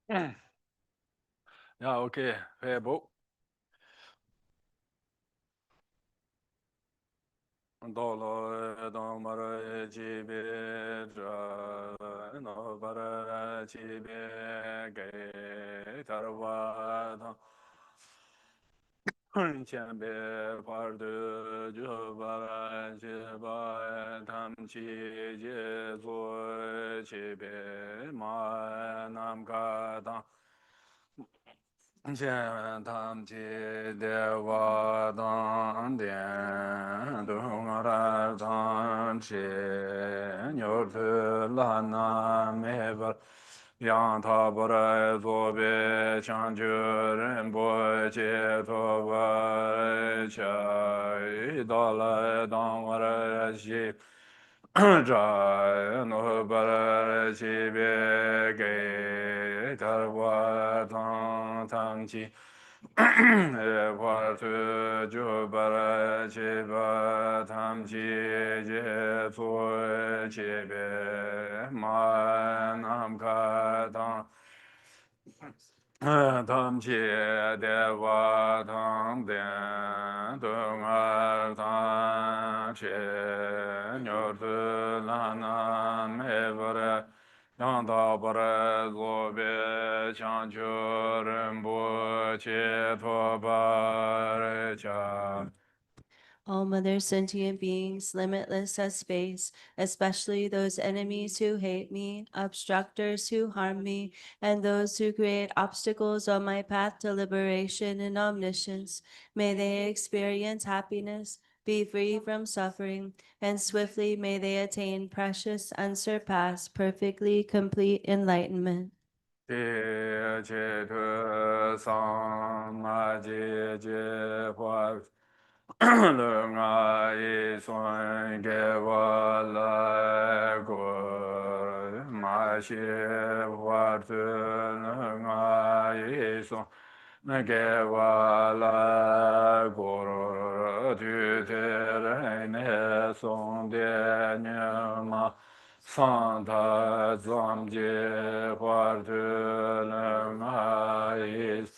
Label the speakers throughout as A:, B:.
A: Ja, okay. Hey, Bo. Dolo, domara, chibe, no, bara, chibe, gay, tarwa, Chembe, pardu, jubara, chiba, tam, chi, je, zo, chibe, ma, nam, ka, dang. Chen tam chi dewa dan dian dung ra dan chi nyor tu la na me bar yang ta bar zo be chang ju ren bo che to ba cha da la dang ra shi zha no bar chi be ge tar wa tang tang chi wa tu ju bar chi ba tam chi je fu chi be ma nam ka tang tam chi de wa tang den dung er tang chi nyor tu la na me bre yang da bre zo be chang chu ren bu chi to ba re cha.
B: All mother sentient beings, limitless as space, especially those enemies who hate me, obstructors who harm me, and those who create obstacles on my path to liberation and omniscience, may they experience happiness, be free from suffering, and swiftly may they attain precious, unsurpassed, perfectly complete enlightenment.
A: Te che tu sang ma je je hua le nga yi sun ge wa la gu ma xie hua tu le nga yi sun ge wa la gu tu te re ne song de ne ma sang ta zam je huar tu le ma is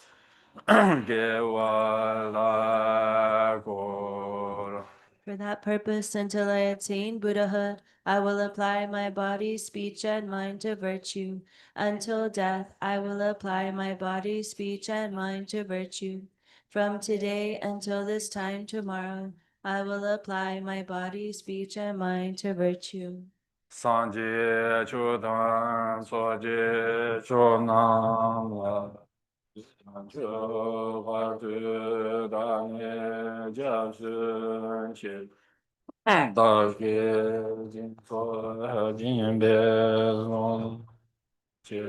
A: ge wa la gor.
B: For that purpose, until I attain Buddhahood, I will apply my body, speech, and mind to virtue. Until death, I will apply my body, speech, and mind to virtue. From today until this time tomorrow, I will apply my body, speech, and mind to virtue.
A: Sang je chu dan so je chu nam la. Chu huar tu da ne jia shi qi. Da ge jin so jin be zong jie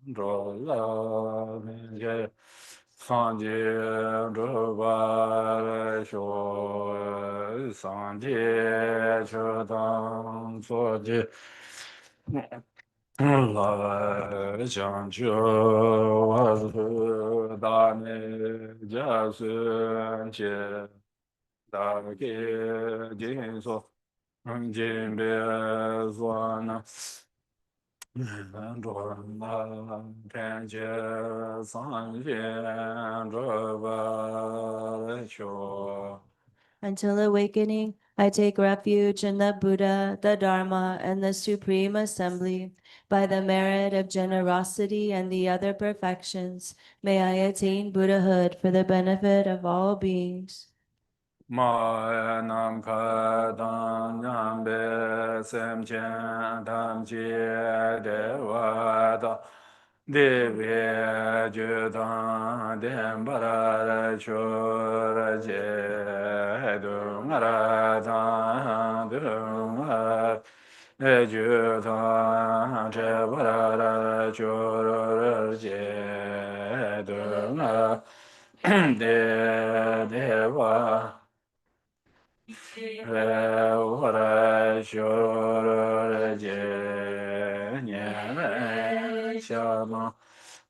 A: zhuo la min jie sang jie zhuo ba shuo sang jie chu dang zuo jie la jiang ju wa zu da ne jia sun jie da ge jin so jin be zuo na 转那天界三千这个球。
B: Until awakening, I take refuge in the Buddha, the Dharma, and the Supreme Assembly. By the merit of generosity and the other perfections, may I attain Buddhahood for the benefit of all beings.
A: Ma nam ka dan nyam be sem chen tam chi de wa da de ve ju dan den ba ra chu ra je du ma ra dan du ma e ju dan che ba ra chu ra je du ma de wa ora shoro je nye shama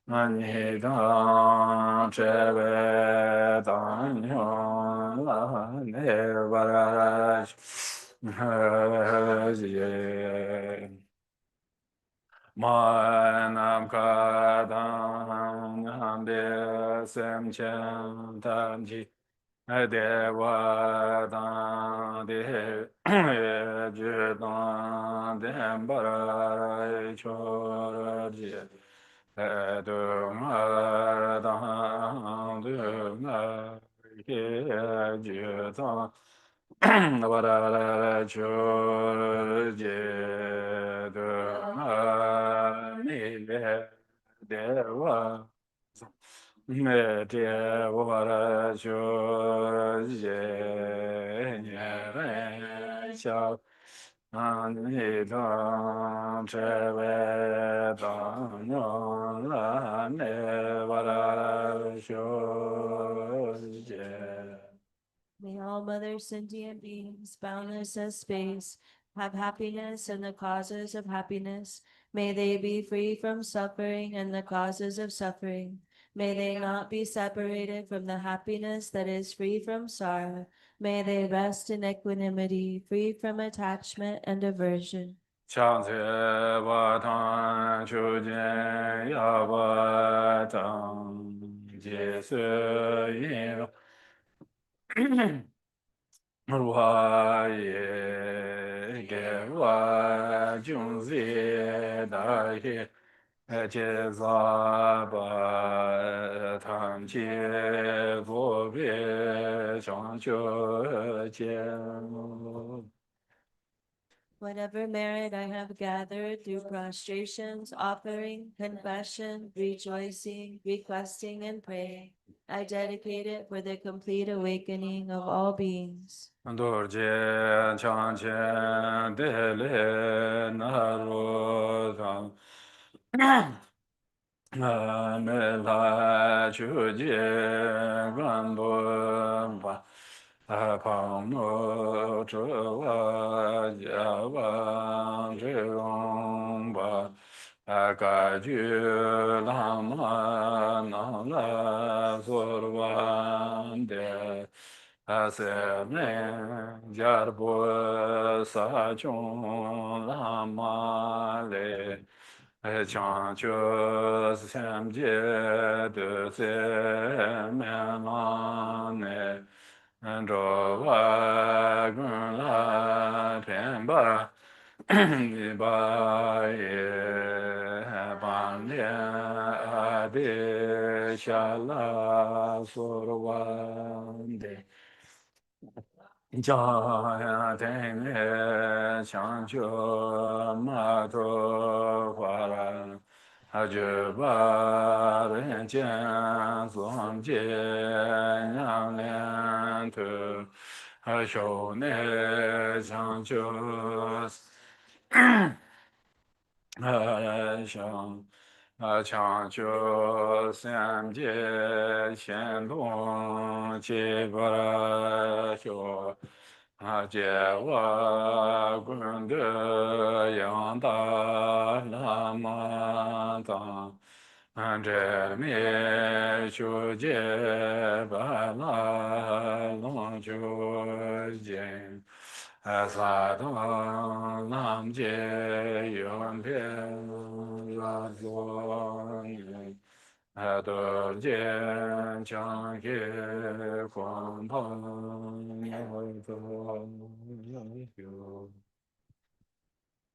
A: mani dan chebe dan yon la ne bara je ma nam ka dan ham de sem chen tam ji de wa dan de je dan de bar cho ji de ma dan de ma ke je dan Vara cho je de mi le de me de vara cho je ne re cha an ni da che ve da no la ne vara cho je
B: May all mother sentient beings, boundless as space, have happiness and the causes of happiness. May they be free from suffering and the causes of suffering. May they not be separated from the happiness that is free from sorrow. May they rest in equanimity, free from attachment and aversion.
A: 强者我当求见呀我当解释因我也给我君子大些，接萨巴唐切佛别长久见。
B: Whatever merit I have gathered through prostrations, offering, confession, rejoicing, requesting, and praying, I dedicate it for the complete awakening of all beings.
A: 多见强见得来那罗藏。me la chu je gan bo ba pa no zhe wa jia wa zhe rong ba ga ju la ma na la so wa de se me jar bo sa chung la ma le 强求三界的三昧难内，着我跟来偏把一把也把脸的下拉索罗湾的。家天天相求马头花篮，就把人间送进娘娘头，兄弟相求。想强求三界仙童七八修，结我功德养大那么大。这灭修结巴那龙修见。萨埵南无永偏拉多尼，多见强业广旁多有。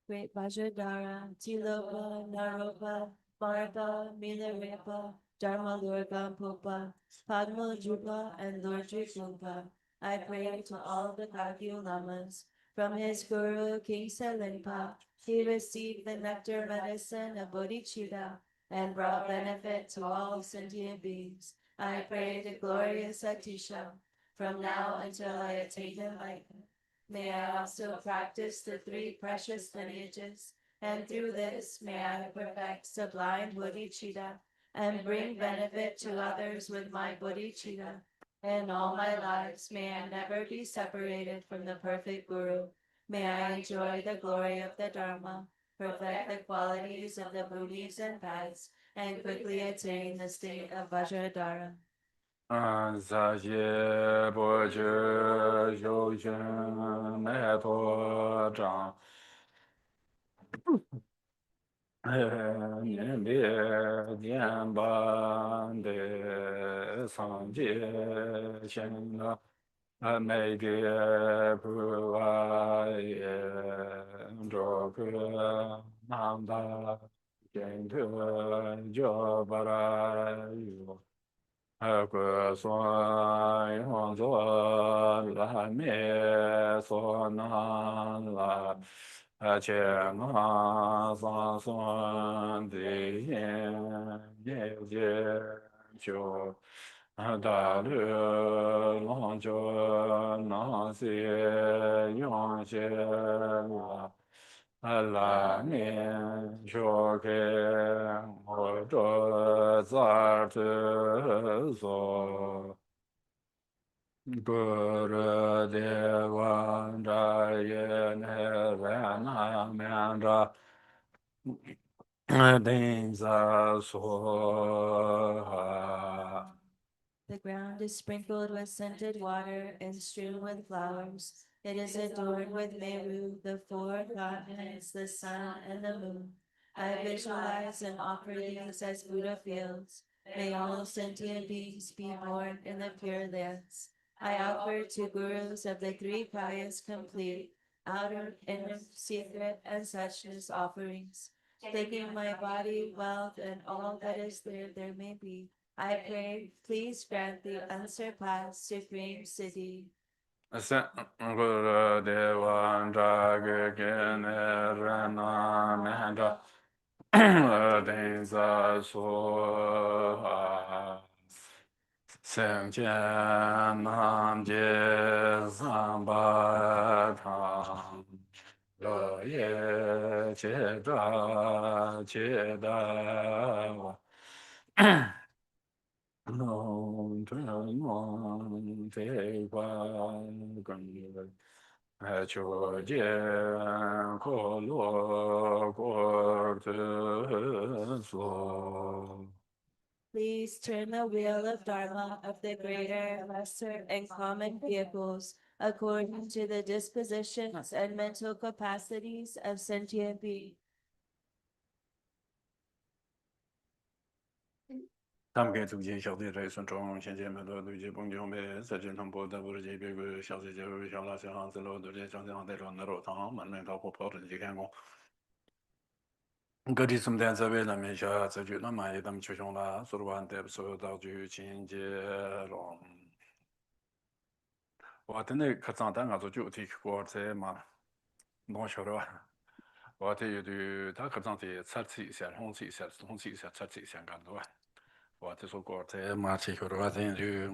B: Great Vajradhara, Tilopa, Naropa, Marpa, Milarepa, Dharma Lurga Pupa, Padma Drupa, and Lord Dripumpa. I pray to all the Kagyu Lamas. From his guru, King Selimpa, he received the nectar medicine of bodhicitta and brought benefit to all sentient beings. I pray to glorious Atisha, from now until I attain enlightenment. May I also practice the three precious lineages, and through this may I perfect sublime bodhicitta and bring benefit to others with my bodhicitta. In all my lives may I never be separated from the perfect Guru. May I enjoy the glory of the Dharma, perfect the qualities of the Buddhas and paths, and quickly attain the state of Vajradhara.
A: 萨谢波切修行奈陀藏。年别年半的桑杰贤那，没别不爱也，这个南大见个就不来哟。个算用作来灭所难来，且那三算的言也也就大律浪就那些用些了。来年就给我这咋子做？不热的晚着也那热那面着，等着说。
B: The ground is sprinkled with scented water and strewn with flowers. It is adorned with Meru, the four continents, the sun, and the moon. I visualize and offer these as Buddha feels. May all sentient beings be born in the pure lands. I offer to gurus of the three pious complete, outer, inner, secret, and suchness offerings. Taking my body, wealth, and all that is there may be. I pray, please grant the unsurpassed supreme city.
A: Sen guru devan jage gene rena menda denza so sen chen nam je samba tham lo ye che da wa no, no, thế qua gần cho dễ có lúa có tự do.
B: Please turn the wheel of Dharma of the greater, lesser, and common vehicles according to the dispositions and mental capacities of sentient beings.
A: Tam ge tu ji xiao de zai sun zhong xian jian men de du ji bong jiong bei zai jian tong bo de bu ji bei gu xiao zai jie wu xiao la xiao hang zi lo de zai zhang jiang de zhuan de ro tang man men dao hu po de ji kan gong. Ge ji sum dian zai wei nan men xia zai ju na ma ye dam qiu xiong la su ruan de su dao ju qin jie long. 我的那可长单我做就提过在嘛，弄晓得吧？我的有的他可长的测试一下，统计一下，统计一下，测试一下干多。我的说过在嘛提晓得吧？这就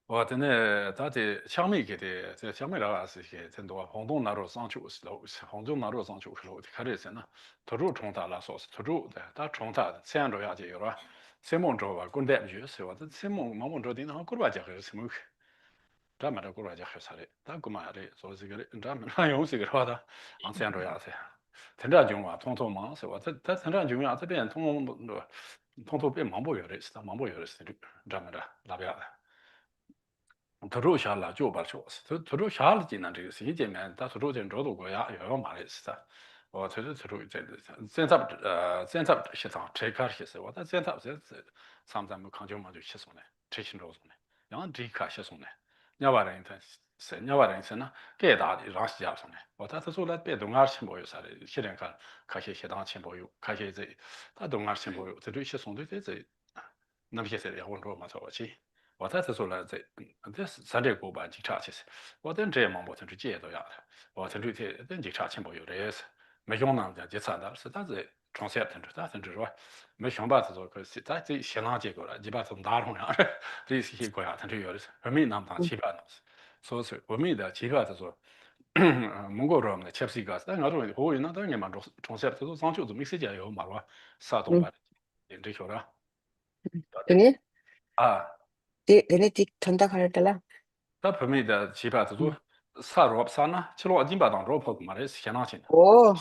A: 我的呢，他的小米给的，这小米老师是些很多，红洞那路上去是路，红洞那路上去是路的，开始是呢，突入冲他了，说是突入的，他冲他3周下去有了，3梦周吧，滚蛋去是吧？这3梦毛梦周的，那过来就还是什么？ 咱们这过来就很少的，咱过嘛的，说这个的，咱们那用这个话的，俺这样着样子，成长军嘛，通通忙是吧？这成长军啊，这边通变忙不了的，是的，忙不了的是的，咱们的那边的。 土著下了就把说是，土著下了济南这个世界面，但土著在这多国家也要嘛的是的，我土著现在西藏这开始是，我现在咱们康救嘛就西送的，这新州送的，然后这开西送的，伢娃人他是伢娃人是呢，给大的让西家送的，我他说来别东二千包有啥的，西人看些西当千包有，看些这他东二千包有，这对西送的这那么些事也混着嘛做不起。 我在这说了，这是三这个办警察其实，我等这忙不成去接都要的，我成去这等警察全部有的也是，没用呢，这参的是，但是创业成去，但是说没想办法做，可是在这现场结果了，基本上打通了，这些国家成去有的是，我们那么大七八东西，所以说我们的七八是说，蒙古人的七十个，但我说我那当年嘛，创业这都上去就没时间有嘛了，啥东西，这晓得
C: Ini
A: 啊。
C: ini tanda karatala.
A: 다 범위다 지바도 사로 없사나 치로 진바당 로포 말에 현황신
C: Oh,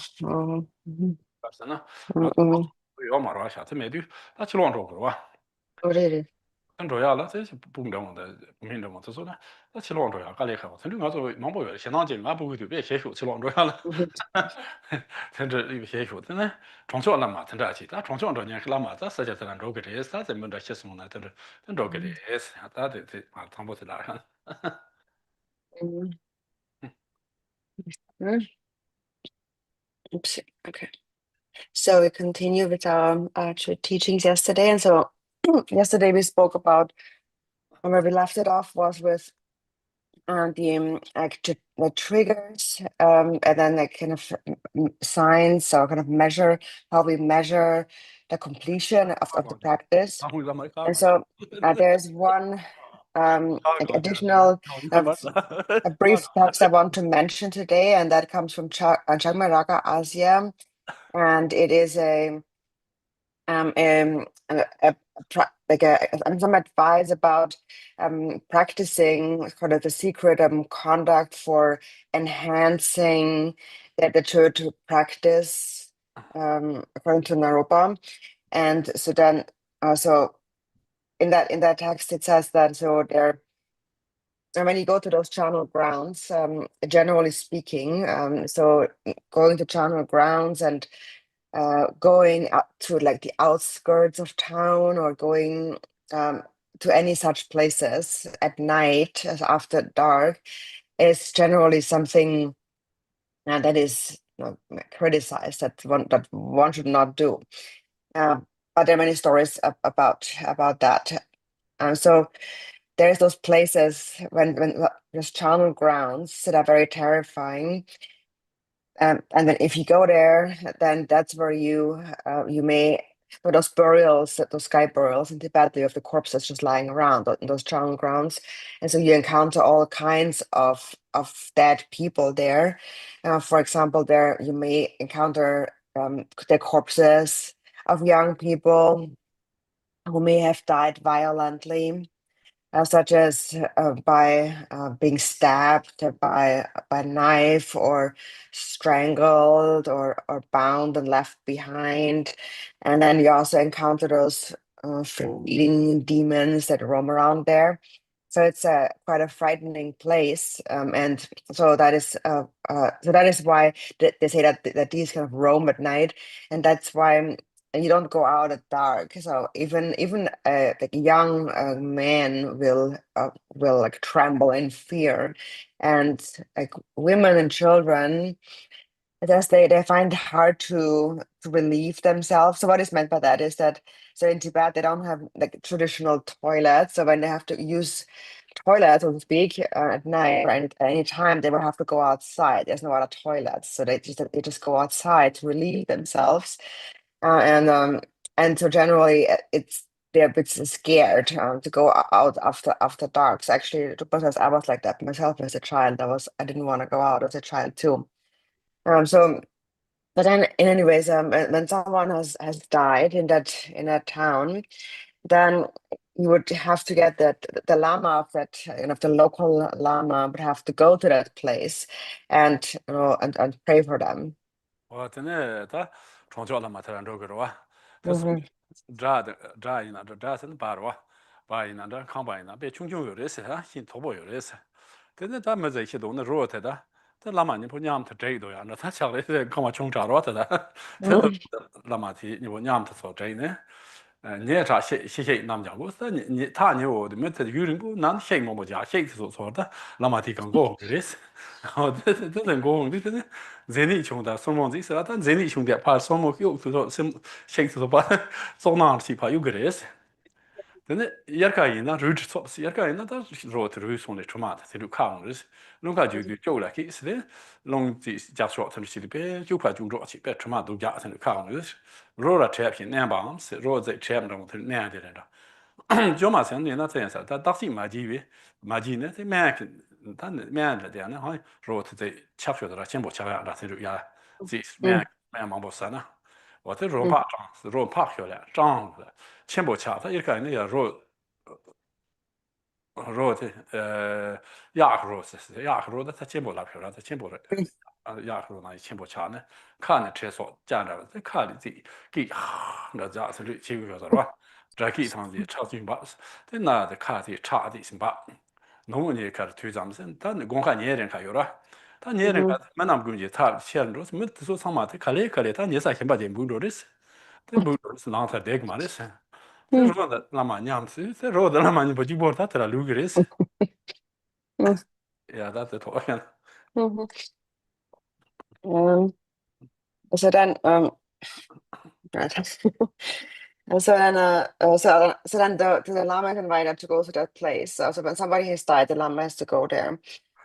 A: 봤잖아
C: 음, 음,
A: 요 말아 샤트 메디 다 치로 안 줘고 와
C: 그래.
A: 很重要了，这是不明着的，不明着嘛，就说呢，那起浪重要，干厉害嘛，曾经我做忙不完，相当紧，俺不会对别写书，起浪重要了，甚至有写书，真的，重要了嘛，真的去，但重要这年了嘛，咱实际上着给这，啥子么着写书呢，真着给这，咱这啊，汤不是哪样？Mm,
C: mm. Oops. Okay. So we continue with our teachings yesterday. And so yesterday we spoke about, where we left it off was with the triggers, and then like kind of signs or kind of measure how we measure the completion of the practice. And so there's one like additional a brief text I want to mention today, and that comes from Chagmaraka Asya, and it is some advice about practicing sort of the secret conduct for enhancing the Chöd practice according to Naropa. And so then so in that text it says that so there, and when you go to those charnel grounds, generally speaking, so going to charnel grounds and going up to like the outskirts of town or going to any such places at night after dark is generally something that is criticized, that one should not do. But there are many stories about that. So there's those places when there's charnel grounds that are very terrifying. And then if you go there, then that's where you may, for those burials, those sky burials in Tibet, you have the corpses just lying around in those charnel grounds, and so you encounter all kinds of dead people there. For example, there you may encounter the corpses of young people who may have died violently, such as by being stabbed by knife or strangled or bound and left behind. And then you also encounter those fleeing demons that roam around there. So it's quite a frightening place, and so that is why they say that these kind of roam at night, and that's why you don't go out at dark. So even like young men will like tremble in fear, and like women and children, I guess they find it hard to relieve themselves. So what is meant by that is that so in Tibet they don't have like traditional toilets. So when they have to use toilets, so to speak, at night or any time, they will have to go outside. There's no other toilets, so they just go outside to relieve themselves. And so generally they're a bit scared to go out after dark. So actually, because I was like that myself as a child. I didn't want to go out as a child too. So but then in any ways, when someone has died in that town, then you would have to get the lama of that, the local lama would have to go to that place and and pray for them.
A: 我真的他创造了嘛，他让这个是吧？他是
C: Hmm.
A: 这一那这是巴是吧？巴一那这康巴一那别穷有的是啊，新头部有的是。但是咱们这些东西弱他的，这拉玛你不娘他这都样，那他想的是看嘛穷查着他的，他都拉玛提你不娘他说这呢？你也查谢nam讲过，但你他你我的没他有人不难谢么不讲，谢说说的，拉玛提刚过的是，然后这人过的这呢。Zeni穷的，什么意思啊？但 Zeni 穷的，怕什么有说什么，谁说把走哪去怕有个人是，但是也可以那日子错是也可以那他说的日送的出嘛的，这就看了是，弄个就就了去是的，弄这家说他是的别就怕就着去，别出嘛都家他就看了是，如果这片那帮是，如果在这边中他那的人着。就嘛像你那这样子，他当时马基呢，这他面了点呢，好像说他在吃学的了，先不吃呀，那他就呀，这面忙不散呢。我这肉怕长，是肉怕学了，长了，先不吃，他一看那个肉的鸭肉是鸭肉的，他先不拉漂亮，他先不鸭肉那先不吃呢，看那厕所站着，再看你自己给那家是这几个月是吧？ Jackie Tang the Chao Bus, then not the car the cha this in back. No one here cut 2 jumps, then go on near and Kayura. 他年人个蛮南估计他现着没说上嘛，他可来，他年啥先把这木头的是，这木头是让他这个嘛的是，这说的那么娘子，这说的那么你不就把他这留个的是，呀，他这讨厌。
C: So then, so then, so then the lama is invited to go to that place. So when somebody has died, the lama has to go there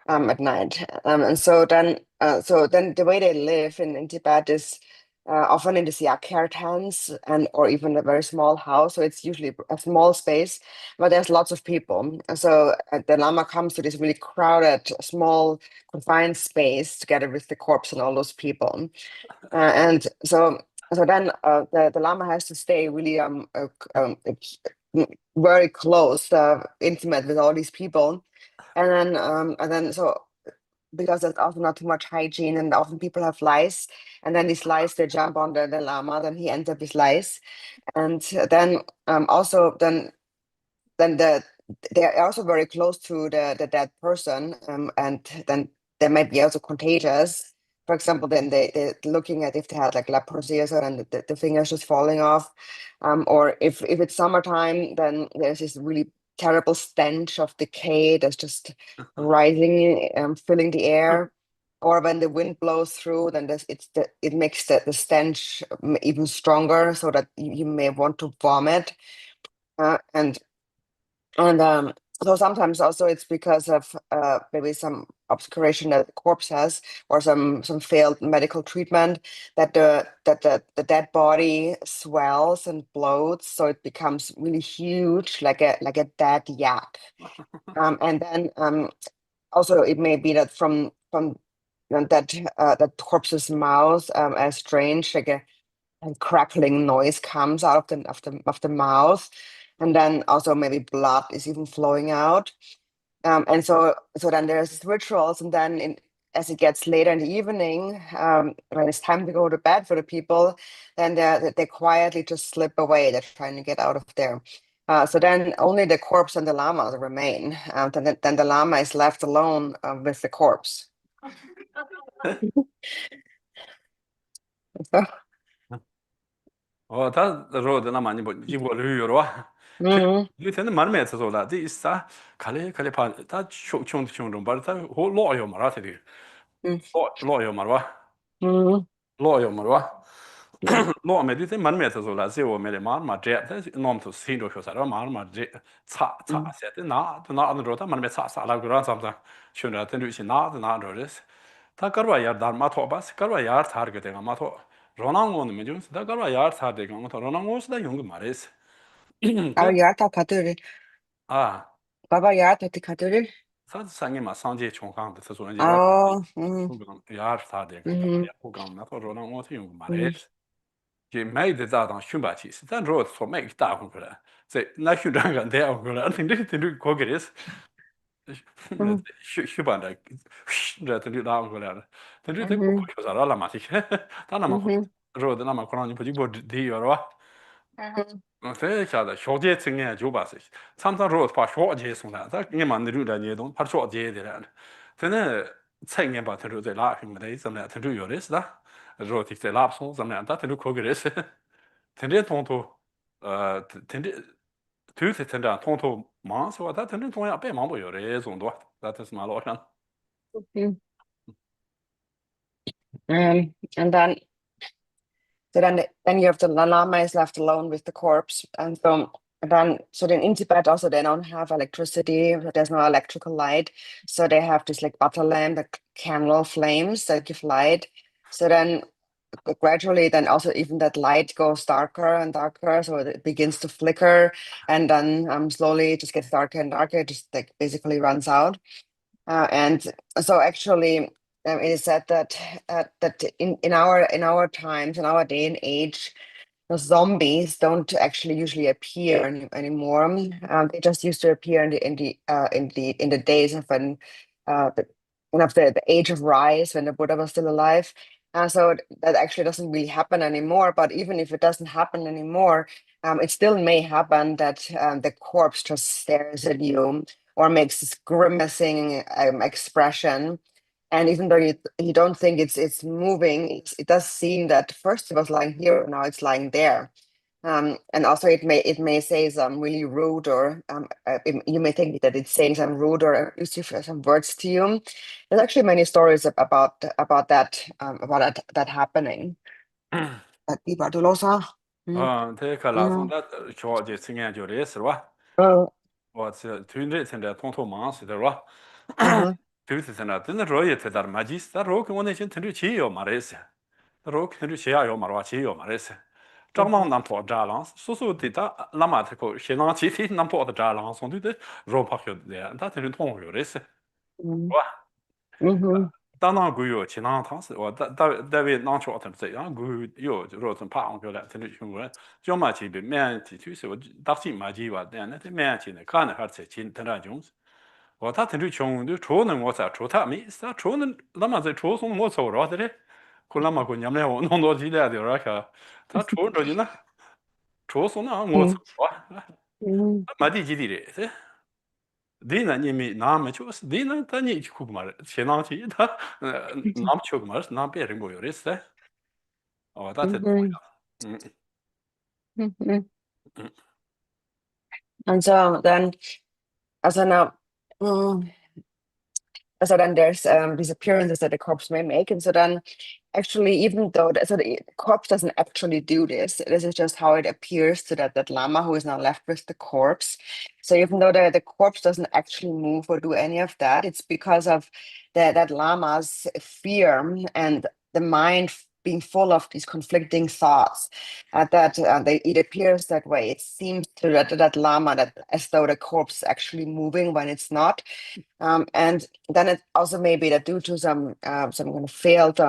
C: at night. And so then the way they live in Tibet is often in the yak tents and or even a very small house. So it's usually a small space, but there's lots of people. So the lama comes to this really crowded, small, confined space together with the corpse and all those people. And so then the lama has to stay really very close, intimate with all these people, and then so because there's often not too much hygiene and often people have lice, and then these lice they jump on the lama, then he ends up with lice, and then also then they're also very close to the dead person, and then they might be also contagious. For example, then they're looking at if they had like leprosy or so, and the fingers just falling off. Or if it's summertime, then there's this really terrible stench of decay that's just rising, filling the air. Or when the wind blows through, then it makes the stench even stronger, so that you may want to vomit. And so sometimes also it's because of maybe some obscuration that the corpse has, or some failed medical treatment, that the dead body swells and bloats, so it becomes really huge, like a dead yak. And then also it may be that from that corpse's mouth, a strange like a crackling noise comes out of the mouth, and then also maybe blood is even flowing out. And so then there's rituals, and then as it gets later in the evening, when it's time to go to bed for the people, then they quietly just slip away. They're trying to get out of there. So then only the corpse and the lama remain. Then the lama is left alone with the corpse.
A: 어, 다 로드 나 많이 뭐 이거 류요로 와.
C: Mhm,
A: 이때는 말면서 소라. 디사 칼레 파. 다 총좀 바다 호 로요 말아테디. 로요 말와.
C: mhm,
A: 로요 말와.
C: mhm,
A: 로 메디테 말면서 소라. 세오 메레 말마 제. nomto 신도 효사라 말마 제. 차
C: mhm,
A: 세테 나 로다 말메 차라 그런 삼다. 슈나 텐두시 나 로레스. 다 가르와 야 다마 토바스 가르와 야 타르게데가 마토. 로낭고는 메주스 다 가르와 야 타르게가 마토 로낭고스다 용그 말레스.
C: Our yarta kaduri.
A: 아,
C: Baba yarta ti kaduri.
A: 사상에만 상제 총강도 서소는 야
C: Oh, mhm,
A: 후강 야 사대가
C: mhm,
A: 야 후강 나서 로랑 어떻게 용 말해.
C: mhm,
A: 제 매일 자당 슈바치 단 로드 소 매일 다 혼거라. 제 나 휴장가 대 혼거라. 근데 거기레스.
C: mhm,
A: 슈바다 저한테 나 혼거라. 근데 그
C: mhm,
A: 코코사라 마티. 다나마
C: mhm,
A: 로드 나마 코로니 부지보 디여와.
C: mhm,
A: 这下子小姐经验就把是，常常说把小姐送来，他你们那种的你懂，把小姐的了，真的菜年把他说在拉什么的，怎么样？他就有的是的，说的在拉送怎么样？他就可个的是，他这通途，他这就是他这通途忙说，他这中央白忙不有的种多，那这是嘛老乡。
C: mhm. And then you have the lama is left alone with the corpse, and then in Tibet also they don't have electricity. There's no electrical light, so they have this like butter lamp, the candle flames that give light. So then gradually, then also even that light goes darker and darker, so it begins to flicker, and then slowly it just gets darker and darker. It just like basically runs out. And so actually, it is said that in our times, in our day and age, the zombies don't actually usually appear anymore. They just used to appear in the days of when the age of rice, when the Buddha was still alive. So that actually doesn't really happen anymore. But even if it doesn't happen anymore, it still may happen that the corpse just stares at you or makes this grimacing expression. And even though you don't think it's moving, it does seem that first it was lying here, now it's lying there. And also it may say some really rude or you may think that it's saying some rude or abusive some words to you. There's actually many stories about that happening. That people do also.
A: thế cái là xong đã cho cái sinh nghiệm cho đấy rồi我是团队现在统统忙死的了，就是现在真的热也在那儿买鸡，但热跟我那些团队企业嘛的是，热团队企业要嘛的话企业嘛的是，张忙南坡扎浪，所以的他那么他个现在集体南坡的扎浪，送对的热跑去的，他团队统有的是，是吧？当然贵有其他汤是，我单位拿出他们这样贵有就说从爬上去了，团队全部就嘛去的免提就是我当时嘛去话，那免去的看的还是去他那种。我他团队穷就出能我才出他没，他出能那么在出送我走了的，可那么过年了我弄到几点的那个，他出着呢，出送那我走啊，买地基地的。Dina nimi name chos dina tani chukmar chenanchi da nam chukmar nam perin boyores de o da te
C: And so then, also now, so then there's these appearances that the corpse may make, and so then actually, even though the corpse doesn't actually do this, this is just how it appears to that lama who is now left with the corpse. So even though the corpse doesn't actually move or do any of that, it's because of that lama's fear and the mind being full of these conflicting thoughts that it appears that way. It seems to that lama that as though the corpse is actually moving when it's not. And then it also may be that due to some kind of failed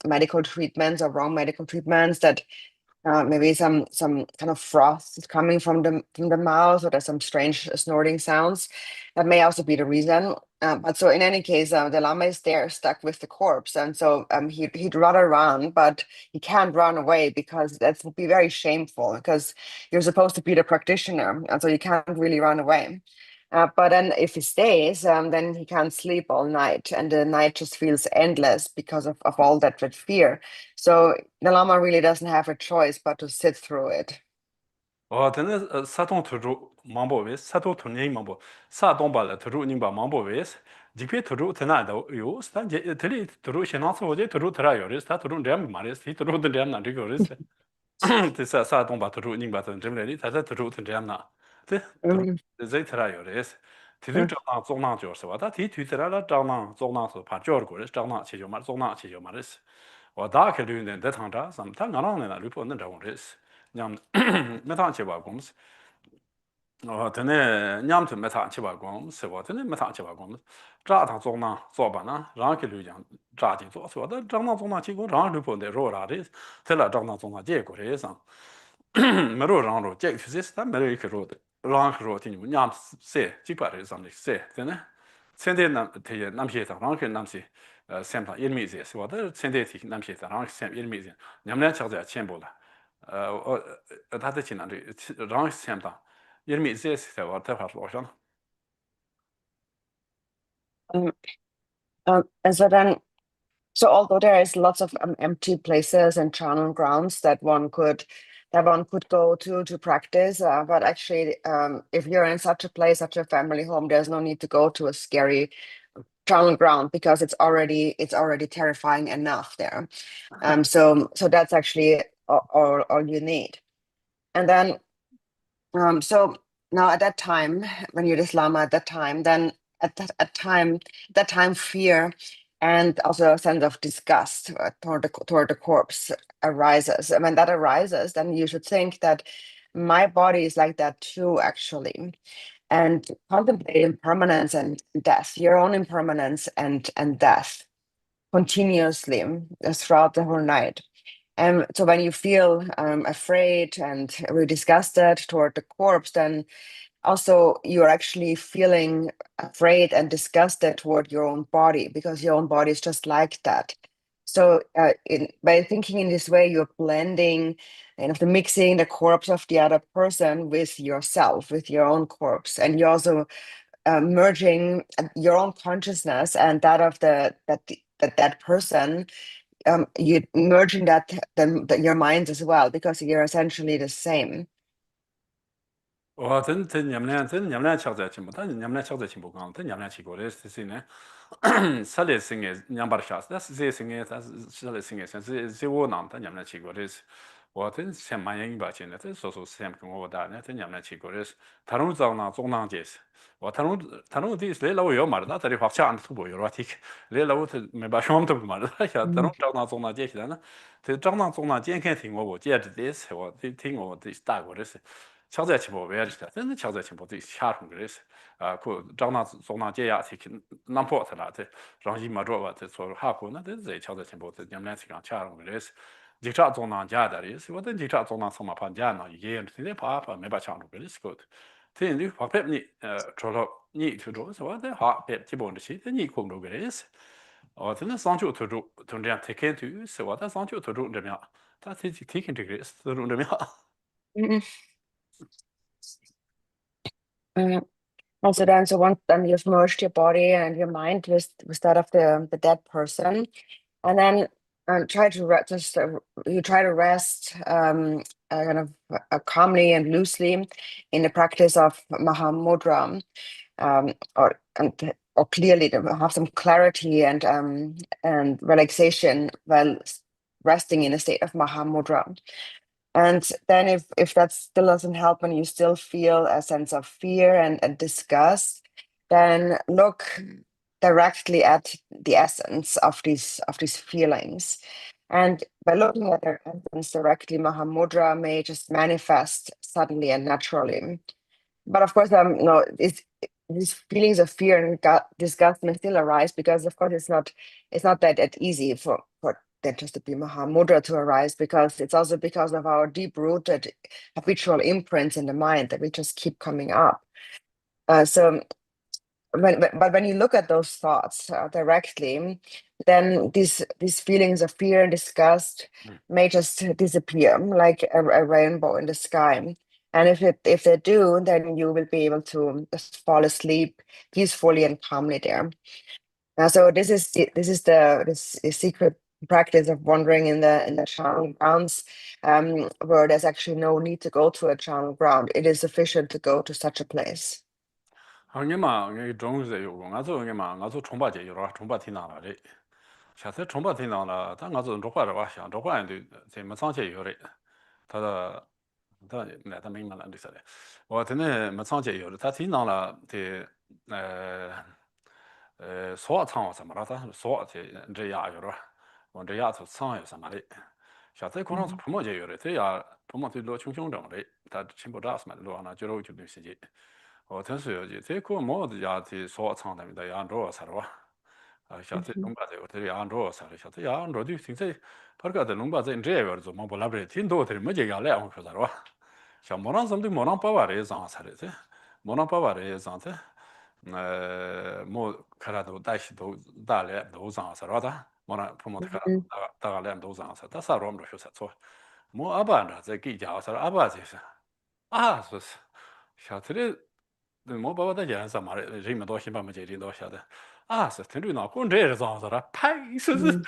C: medical treatments or wrong medical treatments that maybe some kind of froth is coming from the mouth, or there's some strange snorting sounds. That may also be the reason. But so in any case, the lama is there stuck with the corpse, and so he'd rather run, but he can't run away because that would be very shameful. Because you're supposed to be the practitioner, and so you can't really run away. But then if he stays, then he can't sleep all night, and the night just feels endless because of all that fear. So the lama really doesn't have a choice but to sit through it.
A: 근데 사동 투루 망보웨 사도 투니 망보 사동발 투루 님바 망보웨스 지페 투루 테나도 요 스탄제 틀리 투루 신나서 오제 투루 트라요레스 타 투루 렘 마레스 티 투루 렘 나리고레스 테사 사동바 투루 님바 템레리 타자 투루 템나 테 투루 제 트라요레스 티드 장나 종나 조서 와다 티 튀트라라 장나 종나서 파조르고레스 장나 치조마 종나 치조마레스 와다 켈르는 데탕다 삼타 나랑네나 리포는 자고레스 냠 메탄 치바 공스 드네 냠트 메탄 치바 공스 드네 메탄 치바 공스 자타 종나 조바나 랑케 류장 자지 조서 다 장나 종나 치고 랑 리포데 로라리 텔라 장나 종나 제고레상 메로 랑로 제 피시스타 메로 이크로 랑크로 티니 냠 세 지바레 삼리 세 드네 센데나 테 남시에서 랑케 남시 샘파 1미지 스와다 센데티 남시에서 랑케 샘 1미지 냠내 차자 쳔보다 다들 지난주 랑 샘다 이름이 있어서 왔다 가서 오셨나?
C: And so then, so although there is lots of empty places and charnel grounds that one could go to practice, but actually, if you're in such a place, such a family home, there's no need to go to a scary charnel ground because it's already terrifying enough there. So that's actually all you need. And then, so now at that time, when you're this lama at that time, then at that time, fear and also a sense of disgust toward the corpse arises. And when that arises, then you should think that my body is like that too, actually, and contemplate impermanence and death, your own impermanence and death, continuously throughout the whole night. And so when you feel afraid and really disgusted toward the corpse, then also you're actually feeling afraid and disgusted toward your own body because your own body is just like that. So by thinking in this way, you're blending and of the mixing the corpse of the other person with yourself, with your own corpse, and you're also merging your own consciousness and that of that person. You merging your minds as well because you're essentially the same.
A: 전 냠내 찾자 좀 다 냠내 찾자 좀 보고 전 냠내 치고 레스티네 살레싱에 냠바르샤스 다 세싱에 다 살레싱에 세wo 남 다 냠내 치고 레스 我真想蛮愿意把钱的，这说想跟我打呢，真냠내 치고 레스 다른 자나 종랑 제스 와 다른 디 레라 요 말다 다리 확차 안 투보 요라틱 레라 우 메바 쇼엄도 말다 야 다른 자나 종나 제시다나 그 자나 종나健康听我接着这些我听我这大过的是 敲在起步为了是，真的敲在起步最下冲的是，可张那从那解压去南坡他那的，让伊嘛着吧，这做下坡那都是敲在起步，这你们俩去讲下冲的是，警察从那家的是，我等警察从那从那盘家那也现在爬没把抢住的是个，这你爬别你除了你去做，是我在爬别基本的是，你控住的是，哦，真的上去突出，从这样 take into 是我在上去突出这边，他 take into 这个是突出这边。
C: Mhm. Also then, so once then you've merged your body and your mind with that of the dead person, and then try to you try to rest kind of calmly and loosely in the practice of Mahamudra, or clearly to have some clarity and relaxation while resting in a state of Mahamudra. And then if that still doesn't help and you still feel a sense of fear and disgust, then look directly at the essence of these feelings. And by looking at their essence directly, Mahamudra may just manifest suddenly and naturally. But of course, no, these feelings of fear and disgust may still arise because, of course, it's not that easy for that just to be Mahamudra to arise, because it's also because of our deep-rooted habitual imprints in the mind that we just keep coming up. But when you look at those thoughts directly, then these feelings of fear and disgust may just disappear like a rainbow in the sky. And if they do, then you will be able to just fall asleep peacefully and calmly there. So this is the secret practice of wandering in the channel grounds, where there's actually no need to go to a channel ground. It is sufficient to go to such a place.
A: 你嘛，你中午在有空，俺做你嘛，俺做重八节有了，重八天堂了的。下次重八天堂了，但俺做着坏的话，想着坏的，怎么上去有的？他的，那他明白了，对是的。我真的没上去有的，他天堂了的，所场什么了？他所这样有了，我这丫头场有什么的？下次可能是普莫节有的，这样普莫最多穷穷种的，他全部打什么的，罗那就有就没时间。 真是有这个么子呀？这所长的咪得养着啥的哇？小这弄把这个这养着啥的，小这养着就现在，他个这弄把这这样做么不拉不的，挺多的没这样来我说啥的哇？像莫让什么的莫让把娃的长啥的这，莫让把娃的长这，莫看他都带起都大来都长啥的，莫让父母看大来都长啥，他啥我们都说啥错，莫阿爸呢在给家啥阿爸这是啊，说是小这的。 我把我的家什么的，人们都喜欢么这里都晓得，啊是听着那滚这是咋子的，拍是是，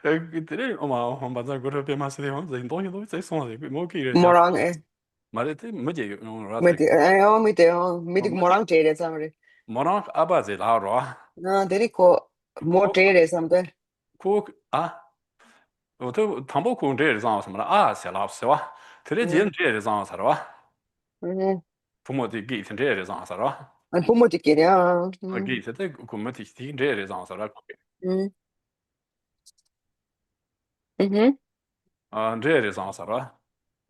A: 这里我把这个这边嘛是的，我这东西都在送的，我给人家，Morang妈的这没这个用啥子，miti
C: morang jere samre.
A: 没让阿爸在哪着，Na
C: deri ko mo jere samre.
A: 哭啊，我都唐伯虎这是咋什么的啊，写了是吧？这里见这是咋子的吧？父母的给听这是咋子的吧？
C: An pumo tikiri ya.
A: Okey, c'était come ti stinge sans ça là. Andrea sans ça là.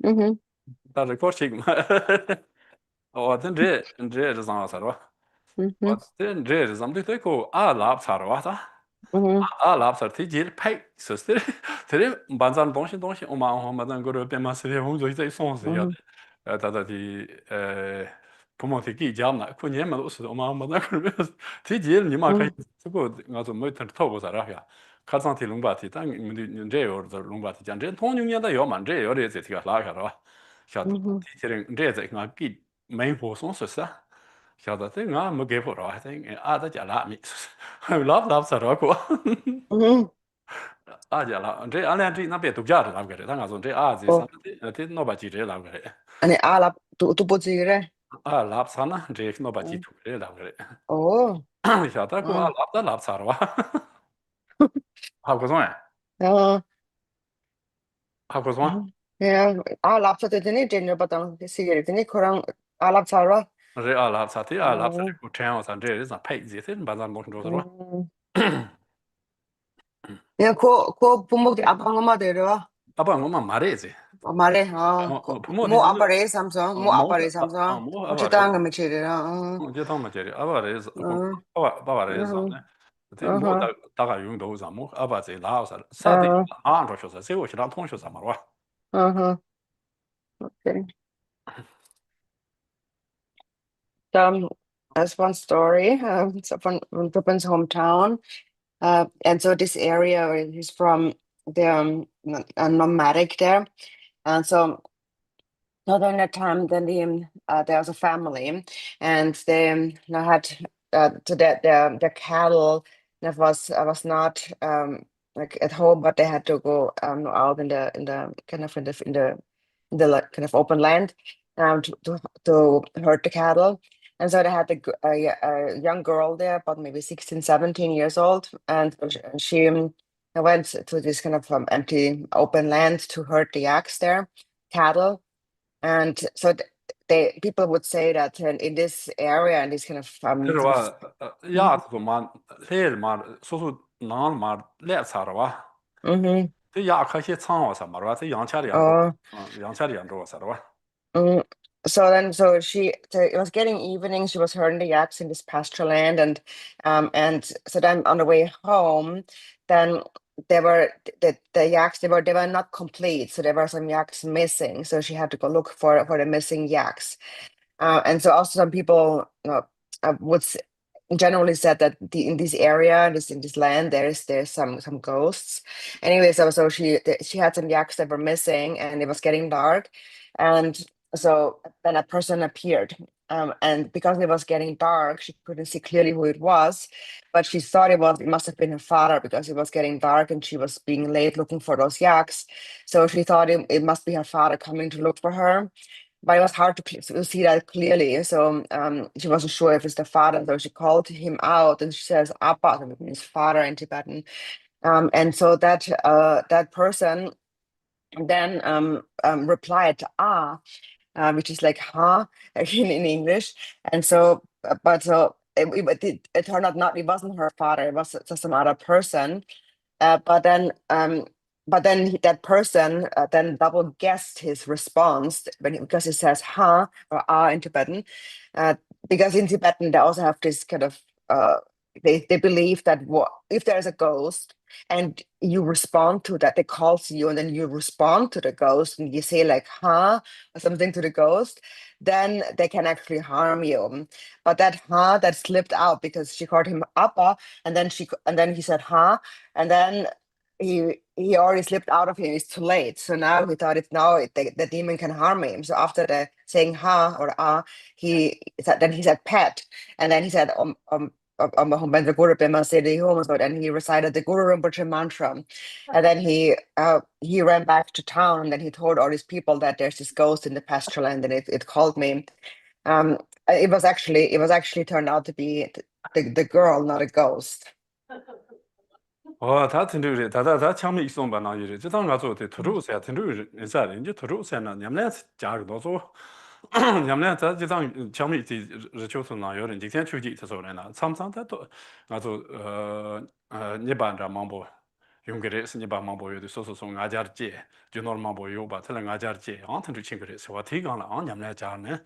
A: Där det kort sig. Och den det sans ça là. Och den det som det ko alla så här va. Alla så det ger pay så det banzan 东西 我们那个变嘛是的工作在送是要的부모들이잖아 그 년만 없어도 어마어마한 걸. 뒤질 니만 가. 그거 가서 뭐 타고 살아. 카산티 롱바티 당 문제요 롱바티 장 통용년다 요만 제 요래 제가 라가라 샤도 티체링 제제 nga pi main po son sa 샤도 nga mo ge po ra thing a da ja la mi love love sa ro ko a ja la je a lan ti na pe tu ja la ge da nga so je a ji sa
C: 어,
A: ti no ba ji je la ge
C: 아니, 알아, 또 보지 그래?
A: a la sa na je no ba ji
C: 어,
A: tu ge la ge
C: 어,
A: 샤다 ko a
C: 어,
A: la da la sa ro ha ko so
C: 어,
A: ha ko so
C: 그냥 알아, 되더니 제일 받던 시계더니 그랑 알아 살아.
A: re a la sa ti a la sa
C: 어,
A: ko chen sa je sa pai ji se ba zan mo ro ro
C: 그냥 그 부모들 아빠 엄마 데려와.
A: 아빠 엄마 말해야지.
C: 말해,
A: 부모들이
C: 뭐 아빠래 삼성, 뭐
A: 뭐
C: 아빠래 삼성,
A: 뭐
C: 어째
A: 아빠래
C: 당하면 지래라.
A: 이제 더 맞지. 아빠래
C: 어,
A: 아빠래
C: 어,
A: 삼네. 근데 뭐
C: 어,
A: 다가 용도 사 뭐 아빠지 나와서 사대
C: 어,
A: 안 줘서 세우시랑 통셔서 말와.
C: 어, okay. That's one story. So from Pippin's hometown. And so this area where he's from, they're nomadic there. And so during that time, then there was a family, and they had so that their cattle that was not like at home, but they had to go out in the kind of in the like, kind of open land to herd the cattle. And so they had a young girl there, about maybe 16, 17 years old, and she went to this kind of empty open land to herd the yaks there, cattle. And so they people would say that in this area and this kind of sort of
A: 这个吧，鸭子嘛，黑嘛，说难嘛，来啥了哇？mhm, 这鸭可些苍哇啥嘛，这羊家里养着，uh,养家里养着啥了哇？so
C: it was getting evening. She was herding the yaks in this pasture land, and so then on the way home, then they were the yaks they were not complete, so there were some yaks missing. So she had to go look for the missing yaks. And so also some people generally said that in this area, in this land, there's some ghosts. Anyway, so she had some yaks that were missing, and it was getting dark, and so then a person appeared. And because it was getting dark, she couldn't see clearly who it was, but she thought it must have been her father because it was getting dark and she was being late looking for those yaks. So she thought it must be her father coming to look for her, but it was hard to see that clearly. So she wasn't sure if it's the father. So she called him out, and she says "Appa," that means father in Tibetan. And so that person then replied "Ah," which is like "Huh" in English. And so, but so it turned out not. It wasn't her father. It was just some other person. But then that person then double guessed his response because he says "huh" or "ah" in Tibetan, uh, because in Tibetan they also have this kind of they believe that if there's a ghost and you respond to that, they call to you and then you respond to the ghost and you say like "huh" or something to the ghost, then they can actually harm you. But that "huh" that slipped out because she called him Appa, and then he said "huh," and then he already slipped out of him. It's too late. So now he thought the demon can harm him. So after the saying "ha" or "ah," then he said "pet," and then he said "the Guru Pema Siddhi Homosod," and he recited the Guru Rinpoche mantra, and then he ran back to town, and then he told all these people that there's this ghost in the pasture land, and it called me. Um, it was actually turned out to be the girl, not a ghost.
A: 다 텐두리 다다다 참이 있어 봐나 이제 저당 가서 들어오세요. 텐두리 인사 이제 들어오세요. 냠내 자가 너서 냠내 자 저당 참이 이제 저초선 요런 지금 추지 저서래나 삼상다도 가서 니반자 망보 용거래스 니반망보요도 소소소 아자르지 주노르망보요 바틀 아자르지 안텐도 친거래서 와 티가나 안 냠내 자네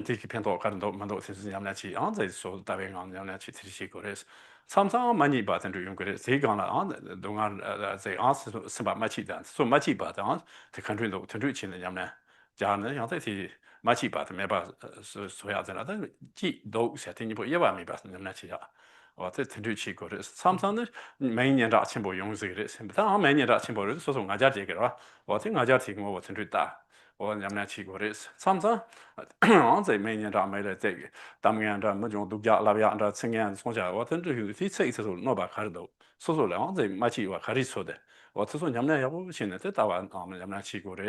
A: 티키 펜도 가는도 만도 센스 냠내치 안제 소 다뱅안 냠내치 티시 거래서 삼상 많이 받은 용거래 세가나 안 동안 제 아스 스바 마치다 소 마치 받아 그 컨트리도 컨트리 치는 냠내 자네 양대티 마치 받아 매바 소야잖아 지도 세팅이 뭐 예바 미 받는 냠내치야 这挺对气过的，常常呢每年打钱不用这个的，他每年打钱不是说我家这个了，我听我家提过我挺对打，我咱们去过的，常常我在每年打买了这个，当年打么种度假那边打青年从小我真是有一次我把开始都，说说了我在买起我开始说的，我就说咱们要不现在这打完我们咱们去过的。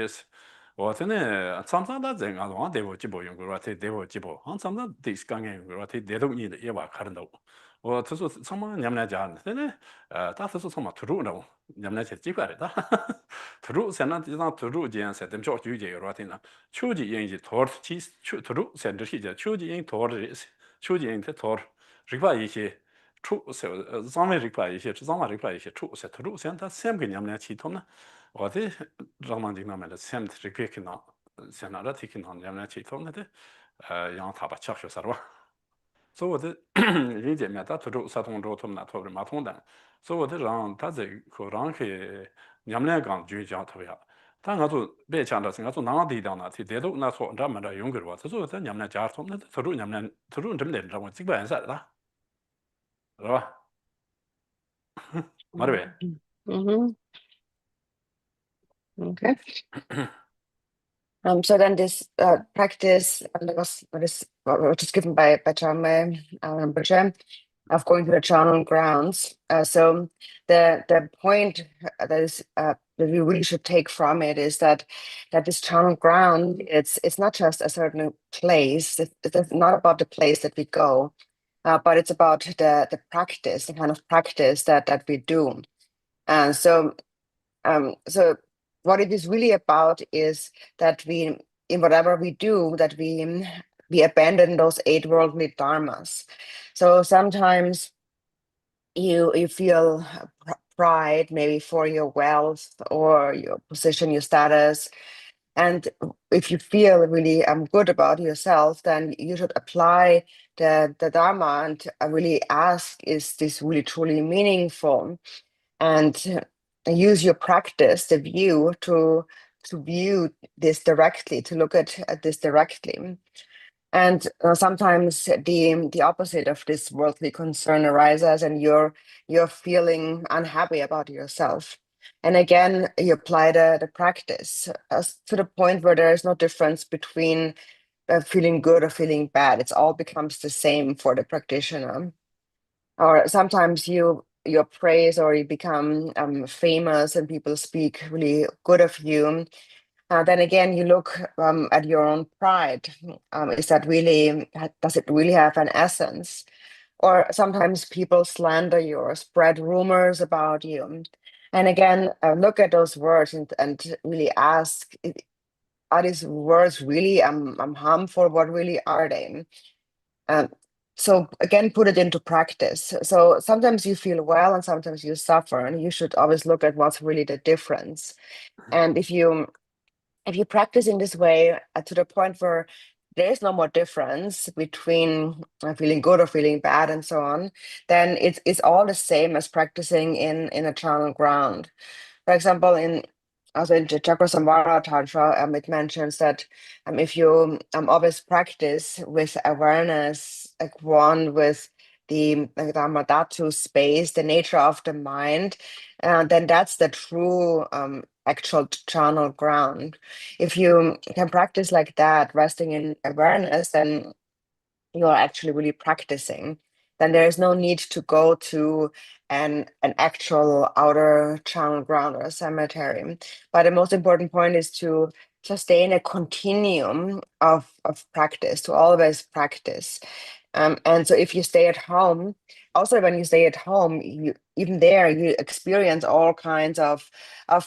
A: 我真的常常在这个我대부基本用过了，대부基本，我常常第刚用过了，대도你的也把看到。我他说他们你们来讲，真的他是说他们土著的，你们来讲几块的，土著现在这张土著间在等教育界有话听了，秋季人是托其土著现在是讲秋季人托的，秋季人他托，这块一些。出是上面这块一些，上面这块一些出是土著，现在三个你们来系统呢。我的让man digna med sen trikekna sen alla tikna nämna chitong det jag tar bara chach så va så det ride med att tro så att hon då tomna tor ma tonda så det ran ta det koran ke nämna gang ju ja tor ja ta nga to be chan da nga to na di da na ti de do na so da ma da yung gerwa so det nämna jar som det tro nämna tro dem den ran sig ba sa da va marve
C: Mhm. Okay. So then this practice that was given by John Berger of going to the charnel grounds. So the point that is that we really should take from it is that this charnel ground it's not just a certain place. It's not about the place that we go, but it's about the practice, the kind of practice that we do. And so what it is really about is that we, in whatever we do, that we abandon those 8 worldly dharmas. So sometimes you feel pride maybe for your wealth or your position, your status. And if you feel really good about yourself, then you should apply the dharma and really ask, is this really truly meaningful? And use your practice, the view, to view this directly, to look at this directly. And sometimes the opposite of this worldly concern arises, and you're feeling unhappy about yourself. And again, you apply the practice to the point where there is no difference between feeling good or feeling bad. It all becomes the same for the practitioner. Or sometimes you praise or you become famous and people speak really good of you. Then again, you look at your own pride. Does it really have an essence? Or sometimes people slander you or spread rumors about you. And again, look at those words and really ask, are these words really harmful? What really are they? So again, put it into practice. So sometimes you feel well and sometimes you suffer, and you should always look at what's really the difference. And if you practice in this way to the point where there is no more difference between feeling good or feeling bad and so on, then it's all the same as practicing in a charnel ground. For example, in the Chakrasamvara Tantra, it mentions that if you always practice with awareness, like one with the Dharmadhatu space, the nature of the mind, then that's the true actual charnel ground. If you can practice like that, resting in awareness, then you are actually really practicing. Then there is no need to go to an actual outer charnel ground or a cemetery. But the most important point is to just stay in a continuum of practice, to always practice. And so if you stay at home, also when you stay at home, you even there you experience all kinds of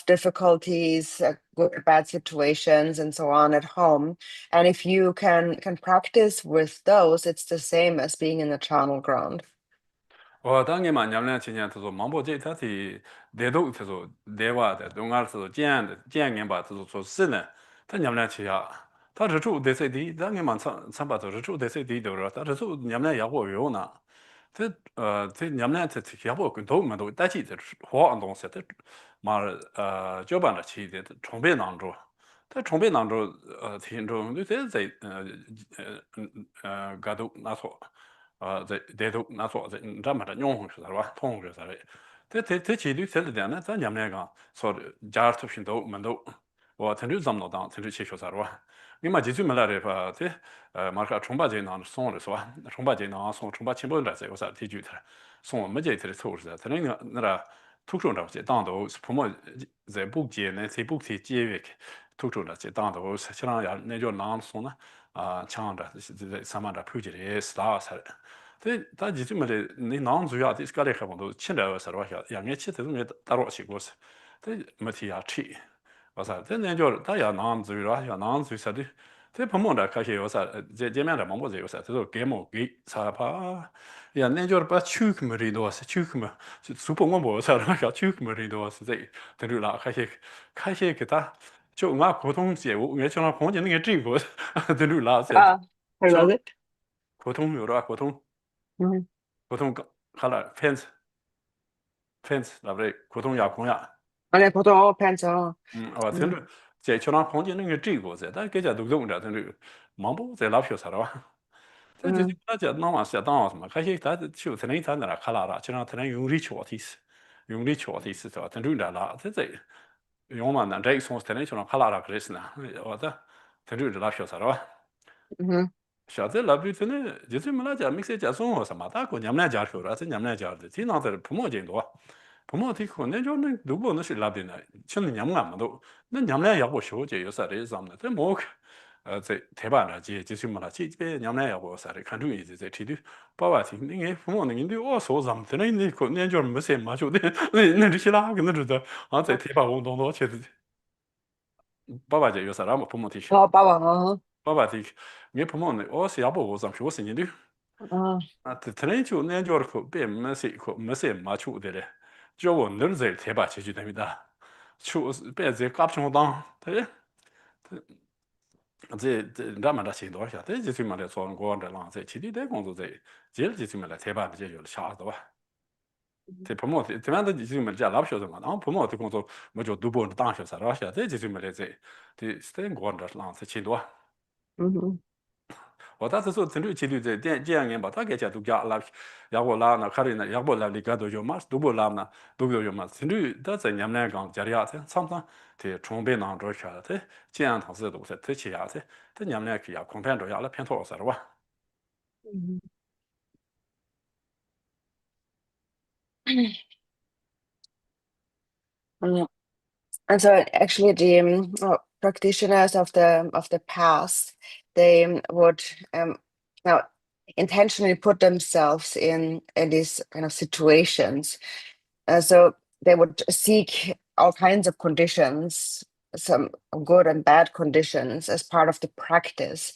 C: difficulties, good bad situations, and so on at home. And if you can practice with those, it's the same as being in the charnel ground.
A: 我当年嘛，娘俩亲戚他说，忙不这他是带动他说带娃的，东儿是见人吧，他说是呢，他娘俩亲呀，他是住在这地，当年嘛参把都是住在这地头了，他是住娘俩也会有呢，这娘俩这也会跟头嘛都带起这花东西，这嘛交办了起的充备当中，他充备当中听众就这在嘎都那错。 대도 나서 잠만 용을 봐 통을 살아 대 지도 sel되는 단 냠내가 서 자르트신도 만도 와 텐류 잠노당 텐류 치쇼 살아 이마 지주 말아래 봐대 마르카 총바제나 송을 써 총바제나 송 총바 친구들 서 요사 티주들 송 뭐제들 소르다 테는 나라 툭존다 제 당도 부모 제 북제네 제 북티 제외 툭존다 제 당도 사실은 야 내조 나온 송나 창다 사마다 표지에 스타사 다 지금에 네 나온 주야 디스카레 하고도 친다고 서로 양에 치듯은 따로 시고 대 마티야 치 와서 내조 다야 나온 주야 야 나온 주사디 대 범모다 가시 요사 제면다 뭐지 요사 또 게모 기 사파 야 내조 바 추크머리도 와서 추크머 수봉은 뭐 사람 야 추크머리도 와서 제 들으라 가시 그다 就我普通业务，我像碰见那个这个，这路拉些，How
C: was
A: 像
C: it?
A: 普通有的普通
C: Mhm.
A: 普通好了 fence 那不对，普通也空呀，
C: 아니, 보통 pants.
A: 我听着在桥上碰见那个这个在，但给家都用着，听着忙不在拉票啥的吧？这就是大家那嘛是当什么？开始他就可能他那看啦啦，就让他能用力敲的是，用力敲的是是吧？听着啦，这用嘛那这一从可能就让看啦啦开始呢，我的听着拉票啥的吧？
C: Mhm.
A: 샤데 라비트네 제제 말아자 믹스에 자송 어서마 다고 냠나 자르쇼라 냠나 자르데 티나들 부모진도 부모 티코 내조는 누구는 실 라비나 천 냠나마도 나 냠나 야고 쇼제 요사레 잠나 데모 제 대바나 제 지심마라 지베 냠나 야고 사레 칸두 이제 제 티디 바와티 닝에 부모는 인디 어서 잠드네 니코 내조 무세 마쇼데 네 리시라 그너르다 아제 대바 운동도 체데 바바제 요사라 부모 티시
C: 봐봐.
A: 바바티 게 부모는 어서 야보 잠시 오시니디 트레이초 내조르코 베 메시코 메세 마추데레 저거 늘제 대바 제주됩니다. 추 베제 깝충당 대 제 라마다 신도샤 대 제주말에 소원 고원들랑 제 지리대 공도제 제일 제주말에 대바 제주를 샤도 봐. 대 부모 대만도 지금은 잘 랍쇼도만 부모 공도 뭐죠 두번 당셔서 라샤 대 제주말에 제 스테인 고원들랑 제 친도 我当时说针对这样人吧，大概讲都讲了，要不拉那看的那，要不拉里干都有嘛，都不拉那都有嘛。针对到这年来讲，家里啊，常常的装备当中去了，这这样同时都是这起呀，这年来去呀，空盘着呀，那偏多少了吧？Mhm.
C: And so actually the practitioners of the past, they would now intentionally put themselves in these kind of situations. So they would seek all kinds of conditions, some good and bad conditions as part of the practice.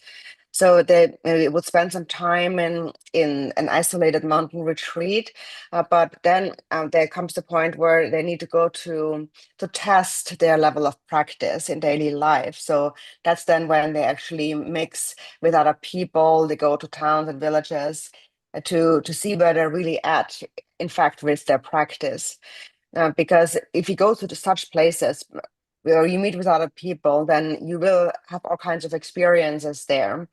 C: So they maybe would spend some time in an isolated mountain retreat, but then there comes the point where they need to go to test their level of practice in daily life. So that's then when they actually mix with other people. They go to towns and villages to see where they're really at, in fact, with their practice. Because if you go to such places where you meet with other people, then you will have all kinds of experiences there.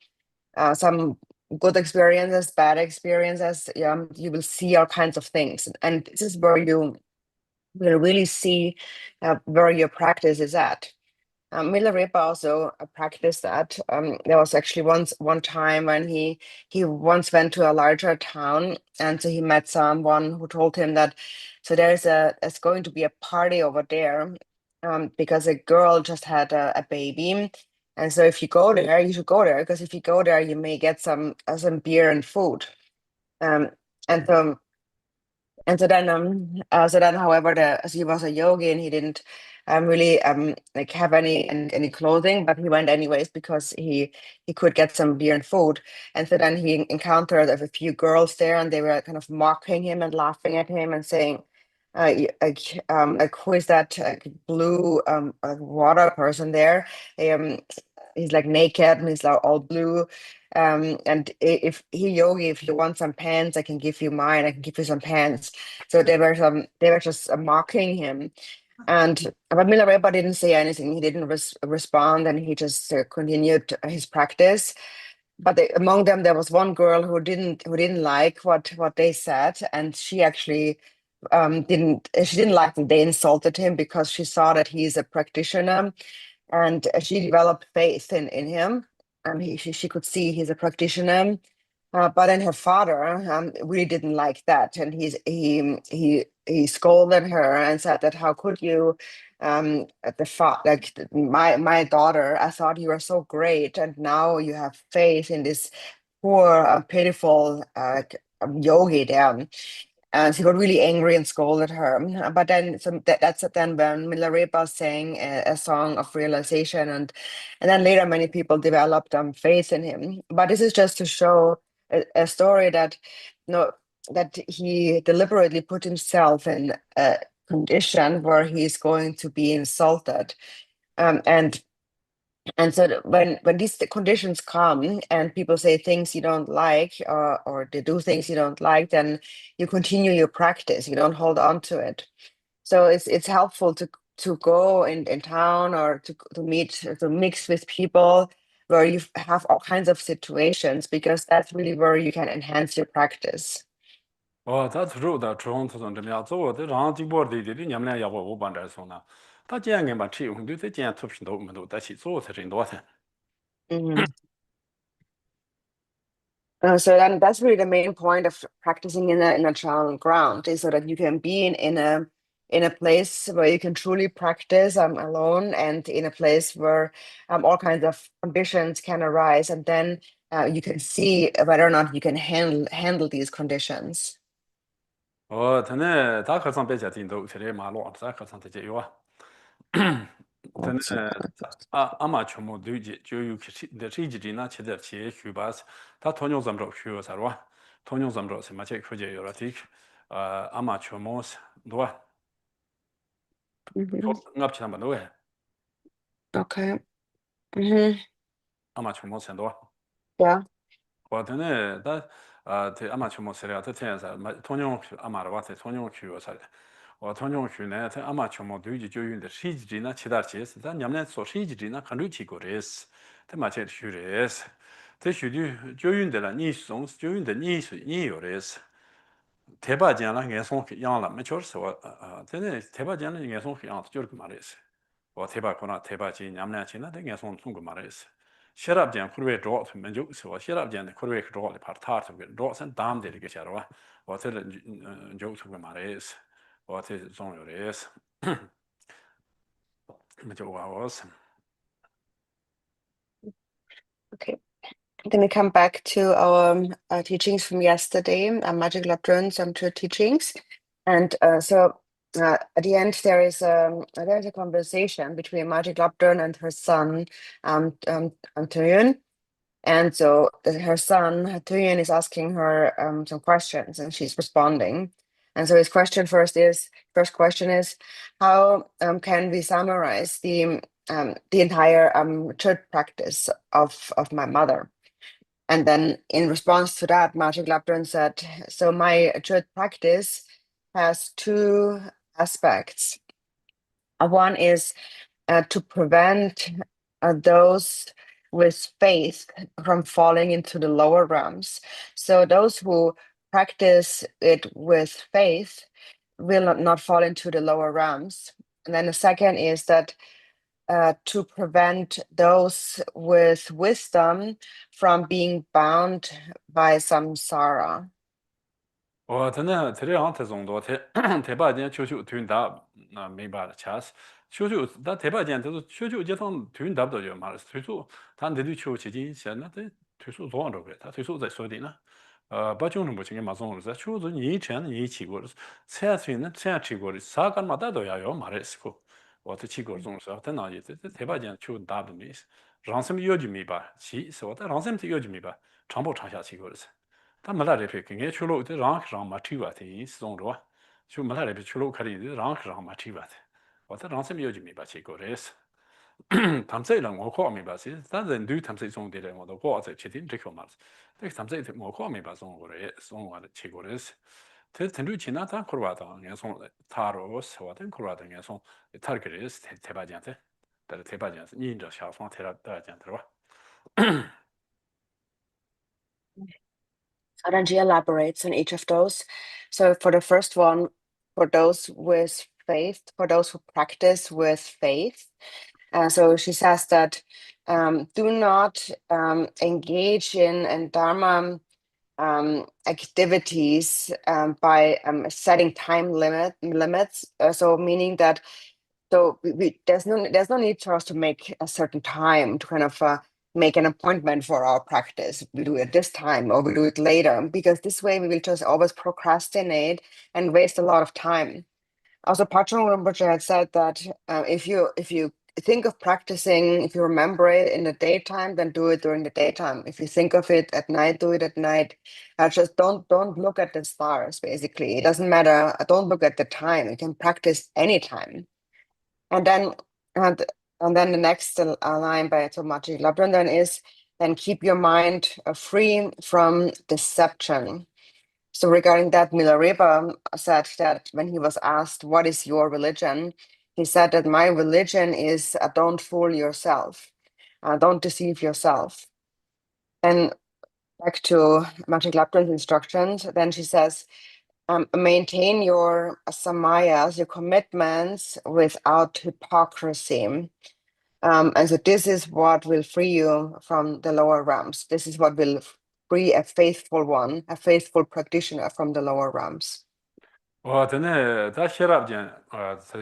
C: Some good experiences, bad experiences. Yeah, you will see all kinds of things, and this is where you will really see where your practice is at. Milarepa also practiced that. There was actually one time when he once went to a larger town, and so he met someone who told him that so there's going to be a party over there, because a girl just had a baby, and so if you go there, you should go there because if you go there, you may get some beer and food. Um, and so and so then, however, as he was a yogi and he didn't really like have any clothing, but he went anyways because he could get some beer and food. And so then he encountered a few girls there, and they were kind of mocking him and laughing at him and saying, like who is that blue water person there? Um, he's like naked and he's like all blue. And if you want some pants, I can give you mine. I can give you some pants. So they were just mocking him. And but Milarepa didn't say anything. He didn't respond, and he just continued his practice. but among them there was one girl who didn't like what they said, and she actually didn't like that they insulted him because she saw that he's a practitioner, and she developed faith in him, and she could see he's a practitioner. But then her father really didn't like that, and he scolded her and said that how could you, my daughter, I thought you were so great, and now you have faith in this poor, pitiful yogi there. And she got really angry and scolded her. But then that's then when Milarepa sang a song of realization, and then later many people developed faith in him. But this is just to show a story that that he deliberately put himself in a condition where he's going to be insulted. And so when these conditions come and people say things you don't like, or they do things you don't like, then you continue your practice. You don't hold on to it. So it's helpful to go in town, or to meet, to mix with people where you have all kinds of situations, because that's really where you can enhance your practice.
A: 他主的中这种怎么样做的，然后经过的你们俩要我帮这送呢，他这样给把吃用的这这样图片都我们都在起做才真多的。
C: Mhm. So then that's really the main point of practicing in a channel ground, is so that you can be in a place where you can truly practice alone, and in a place where all kinds of ambitions can arise, and then you can see whether or not you can handle these conditions.
A: 他呢，他可上别家听都去的马路，他可上这些有啊。他呢，阿妈全部对接，就有去的这几天呢，去的去去吧，他同样怎么着去啥吧？同样怎么着什么去去就有了这个，阿妈全部是对吧？Mhm. 我去他们都哎，Okay.
C: Hmm.
A: 阿妈全部是多。
C: Yeah.
A: 我的呢，他阿妈全部是了，他这样子，同样去阿妈的话，他同样去我啥的。我同样去呢，他阿妈全部对就用的实际呢，其他些是，但你们说实际呢，看着起过的是，他妈这学的是，他学的就用的了，你送就用的你有的是，台巴讲了，俺送去养了，没确实我真的台巴讲了，俺送去养就是干嘛的是，我台巴可能台巴去，你们俩去那，但俺送干嘛的是。Sharap jan kurwe draw to menjo so sharap jan kurwe draw le part tar to draw sen dam de ge sharwa what the jo to mares what is on your is menjo was
C: Okay. Then we come back to our teachings from yesterday, Magic Lantern, some two teachings. And at the end, there's a conversation between Magic Lantern and her son, Tuyun. And so her son, Tuyun, is asking her some questions, and she's responding. And so his first question is, how can we summarize the entire Chöd practice of my mother? And then in response to that, Magic Lapton said, so my Chöd practice has two aspects. One is to prevent those with faith from falling into the lower realms. So those who practice it with faith will not fall into the lower realms. And then the second is that to prevent those with wisdom from being bound by samsara.
A: 他呢，这样他中多他把件球推打那明白了，确实球他把件就是球就当推打不到就嘛了，推出他那对球接近现在他推出多少个，他推出在说的呢？把就是目前马上是球是你前你起过的，才推呢才起过的，Saga嘛大都要嘛的时候，我这起过中是，但那也这把件球打不没事，让什么要求没吧？起是我但让什么要求没吧？长跑长下起过的是。他没来这边，跟俺去了，这让嘛吃完的，是种着，就没来这边去了，可能让嘛吃完的，我这让什么有就没把结果的是，他们这人我靠没把是，但人对他们这种的人，我都过在确定这个嘛是，这他们这我靠没把送过来，送过来结果的是，这很多钱呢，他可话的，俺送他罗是我等可话的，俺送他个人是太把讲的，但是太把讲是你这下方太了讲的吧。
C: And then she elaborates on each of those. So for the first one, for those with faith, for those who practice with faith, so she says that do not engage in Dharma activities by setting time limits. So meaning that there's no need for us to make a certain time to kind of make an appointment for our practice. We do it this time or we do it later, because this way we will just always procrastinate and waste a lot of time. Also, Pachong Rinpoche had said that if you think of practicing, if you remember it in the daytime, then do it during the daytime. If you think of it at night, do it at night. Just don't look at the stars. Basically, it doesn't matter. Don't look at the time. You can practice anytime. And then the next line by Tomachi Labran then is, then keep your mind free from deception. So regarding that, Milarepa said that when he was asked, what is your religion? He said that my religion is don't fool yourself, don't deceive yourself. And back to Martin Clapton's instructions, then she says, maintain your samayas, your commitments without hypocrisy. And so this is what will free you from the lower realms. This is what will free a faithful one, a faithful practitioner from the lower realms.
A: 전에 다 시랍전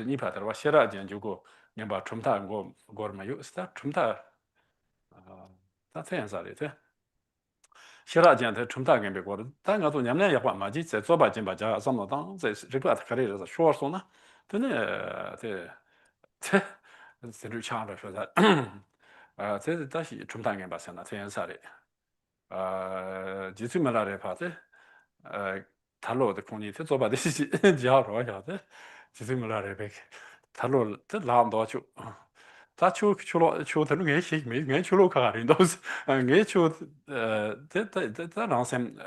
A: 니파들 와 시랍전 주고 님바 춤타 고 고르마요 스타 춤타 다 태연사리 돼 시랍전 대 춤타 게베 고르 다가도 냠냐 약과 마지 제 조바 진 바자 삼노당 제 리파트 카리에서 쇼어소나 전에 제 세르 차라 쇼다 제 다시 춤타 게 바잖아 태연사리 지수말라레 파데 달로드 공이 조바데 지하로 와야데 지수말라레 백 달로 때 라운드 다초 초들은 게 식미 게 초로 가린도 게 란셈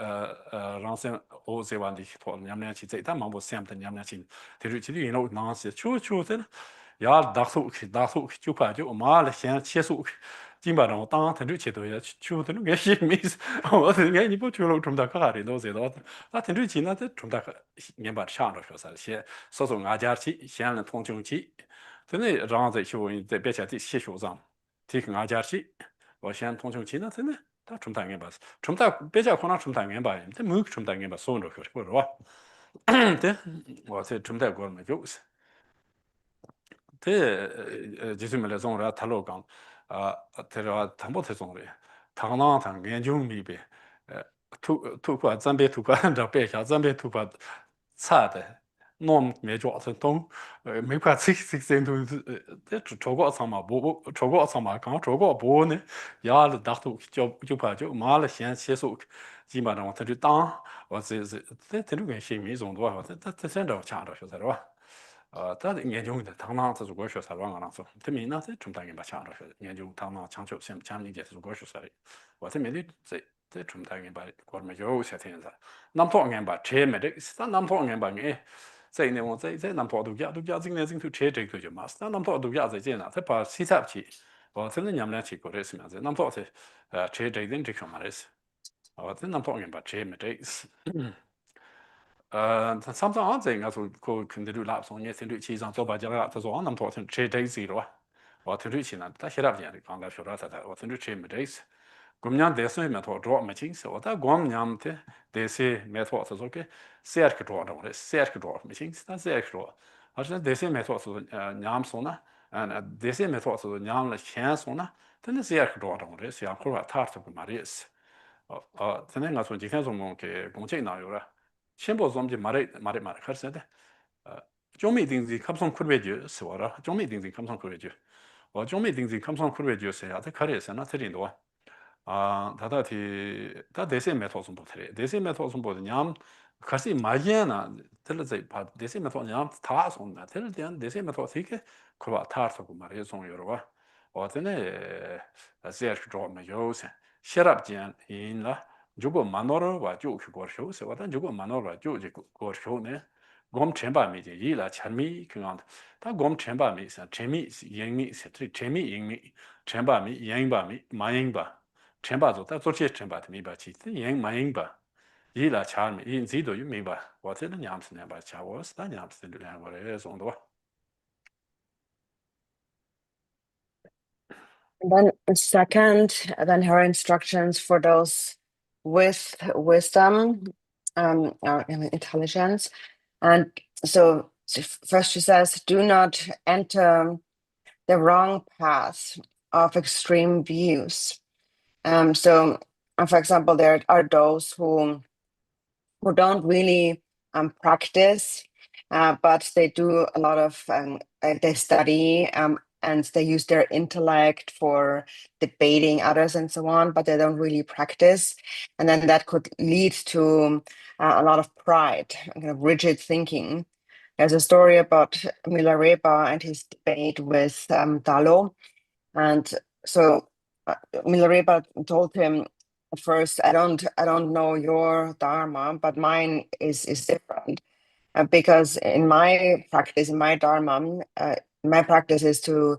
A: 란셈 오세반디 토 냠냐 치제 다 마보 샘다 냠냐 친 데르치리 이노 나스 초초들 야 다소 주파죠 마를 현 치수 진바랑 땅 텐르치도 야 초들은 게 식미 어떻게 니 보초로 좀다 가린도 세도 다 텐르치나데 좀다 년바 샤로 쇼사 시 소소 아자치 현은 통중치真的让在修在别下的写学上，提供阿家去，我先通讯起那真的，他冲单元吧，冲单别家可能冲单元吧，这没冲单元吧，送着学是不是吧？对，我在冲单过没就是，对就是没来种了，他老讲，他说他不太种的，他那他研究没呗，土块咱别土块，这别下咱别土块，差的。弄没抓成东，没块这都是这超过上嘛不超过上嘛刚超过不呢，呀了大都就怕就马了先结束，基本上他就当我这种跟新民众多少，这现在强着说是吧？他研究的唐唐这如果说是乱个说，他们那这中大研把强着说研究唐唐强求先强理解如果说是，我这没的这中大研把过没有些天噻，南方研把车没的，但南方研把哎。在呢，我在南坡度假今年进去车这个就嘛，但南坡度假在这呢，在把西藏去，我真的娘们去过的是么子，南坡是车这点这个嘛的是，我在南坡人把车没这是，三张安在我说可肯定拉松也听对气上做把家了，他说南坡听车这是了哇，我听对气呢，他写了边的刚才说了他我听对车没这是。Gomnyam desi me to draw me ching so da gomnyam te desi me to so ke serk draw da serk draw me ching sta serk draw also desi me to so nyam so na and desi me to so nyam la chen so na then serk draw da re sia ko ta ta ko maris then nga so ji kan so mo ke gong che na yo la chen bo som ji mare kar se de zhong mei ding zi kam song kur be ju so ra zhong mei ding zi kam song kur be ju wa zhong mei ding zi kam song kur be ju se ya de kar ye se na te rin do 다다티 다 대세 메토 좀 보트래 대세 메토 좀 보드 냠 같이 마지나 들을 봐 대세 메토 냠다 손나 들을 때 대세 메토 되게 그거 타르고 말이야 좀 여러 봐 어제네 세르 좀 요새 셔랍진 인라 주고 만어로 와 주고 거쇼세 와단 주고 만어로 와 주고 거쇼네 곰 쳔바미지 이라 찬미 그냥 다곰 쳔바미사 재미 영미 세트 재미 영미 쳔바미 영바미 마영바 全把做，但做些全把的没把起，这人蛮硬吧， 이라 차미 인지도 유미바 와서는 냠스네 바 차워스다 냠스들 거래 정도.
C: And then second, then her instructions for those with wisdom, or intelligence. And so first she says, do not enter the wrong path of extreme views. So, for example, there are those who don't really practice, but they do a lot of they study, and they use their intellect for debating others and so on, but they don't really practice, and then that could lead to a lot of pride, kind of rigid thinking. There's a story about Milarepa and his debate with Dalo, and so Milarepa told him at first, I don't know your dharma, but mine is different, because in my practice, in my dharma, my practice is to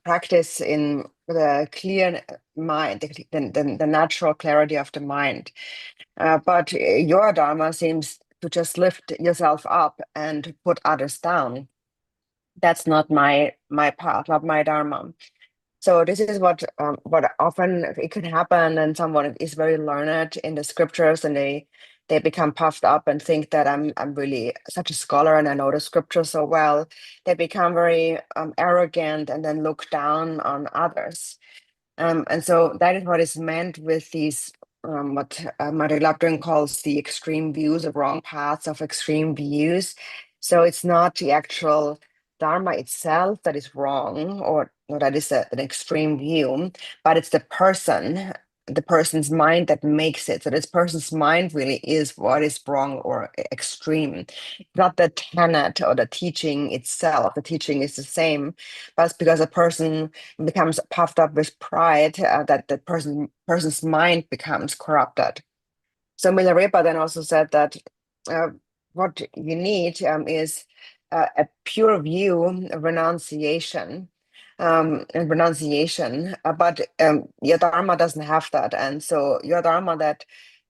C: practice in the clear mind, the natural clarity of the mind. But your dharma seems to just lift yourself up and put others down. That's not my path, not my dharma. So this is what often it could happen, and someone is very learned in the scriptures, and they become puffed up and think that I'm really such a scholar and I know the scripture so well. They become very arrogant and then look down on others. And so that is what is meant with these, what Mary Lapton calls the extreme views, of wrong paths of extreme views. So it's not the actual Dharma itself that is wrong, or that is an extreme view, but it's the person's mind that makes it. So this person's mind really is what is wrong or extreme, not the tenet or the teaching itself. The teaching is the same, but it's because a person becomes puffed up with pride, that the person's mind becomes corrupted. So Milarepa then also said that uh, what you need is a pure view, a renunciation, but your dharma doesn't have that, and so your dharma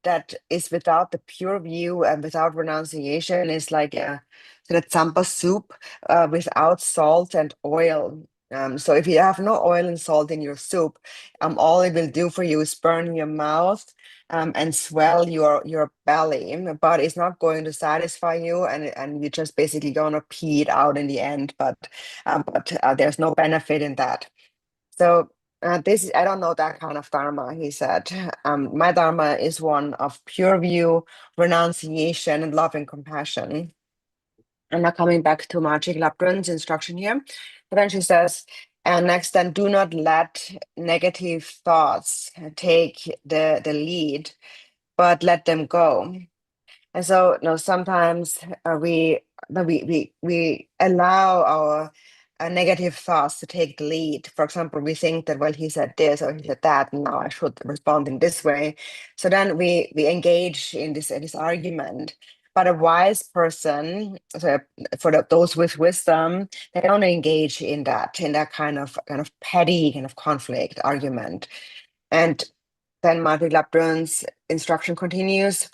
C: that is without the pure view and without renunciation is like a sort of tsampa soup without salt and oil. So if you have no oil and salt in your soup, all it will do for you is burn your mouth, and swell your belly, but it's not going to satisfy you, and you're just basically gonna pee it out in the end. But there's no benefit in that. So this I don't know that kind of dharma, he said. My dharma is one of pure view, renunciation, and love and compassion. I'm not coming back to Margie Lapton's instruction here, but then she says, and next, then do not let negative thoughts take the lead, but let them go. And so, sometimes we allow our negative thoughts to take the lead. For example, we think that, well, he said this or he said that, and now I should respond in this way. So then we engage in this argument. But a wise person, so for those with wisdom, they don't engage in that kind of petty kind of conflict argument. And then Marty Lapton's instruction continues,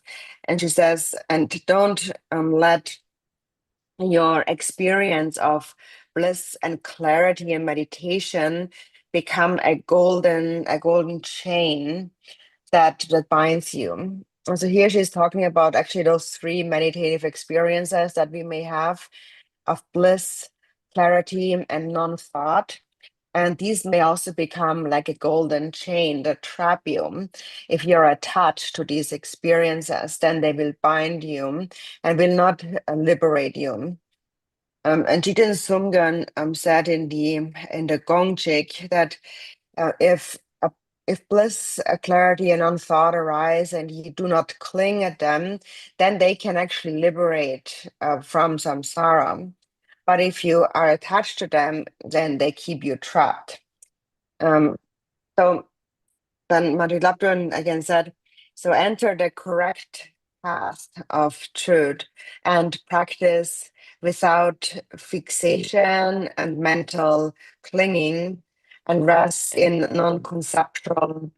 C: and she says, and don't let your experience of bliss and clarity and meditation become a golden chain that binds you. And so here she's talking about actually those three meditative experiences that we may have of bliss, clarity, and non-thought. And these may also become like a golden chain that trap you. If you're attached to these experiences, then they will bind you and will not liberate you. And Jiten Sumgan said in the Gongchik that if bliss, clarity, and unthought arise and you do not cling at them, then they can actually liberate from samsara. But if you are attached to them, then they keep you trapped. So then Mary Lapton again said, so enter the correct path of Chöd and practice without fixation and mental clinging, and rest in non-conceptual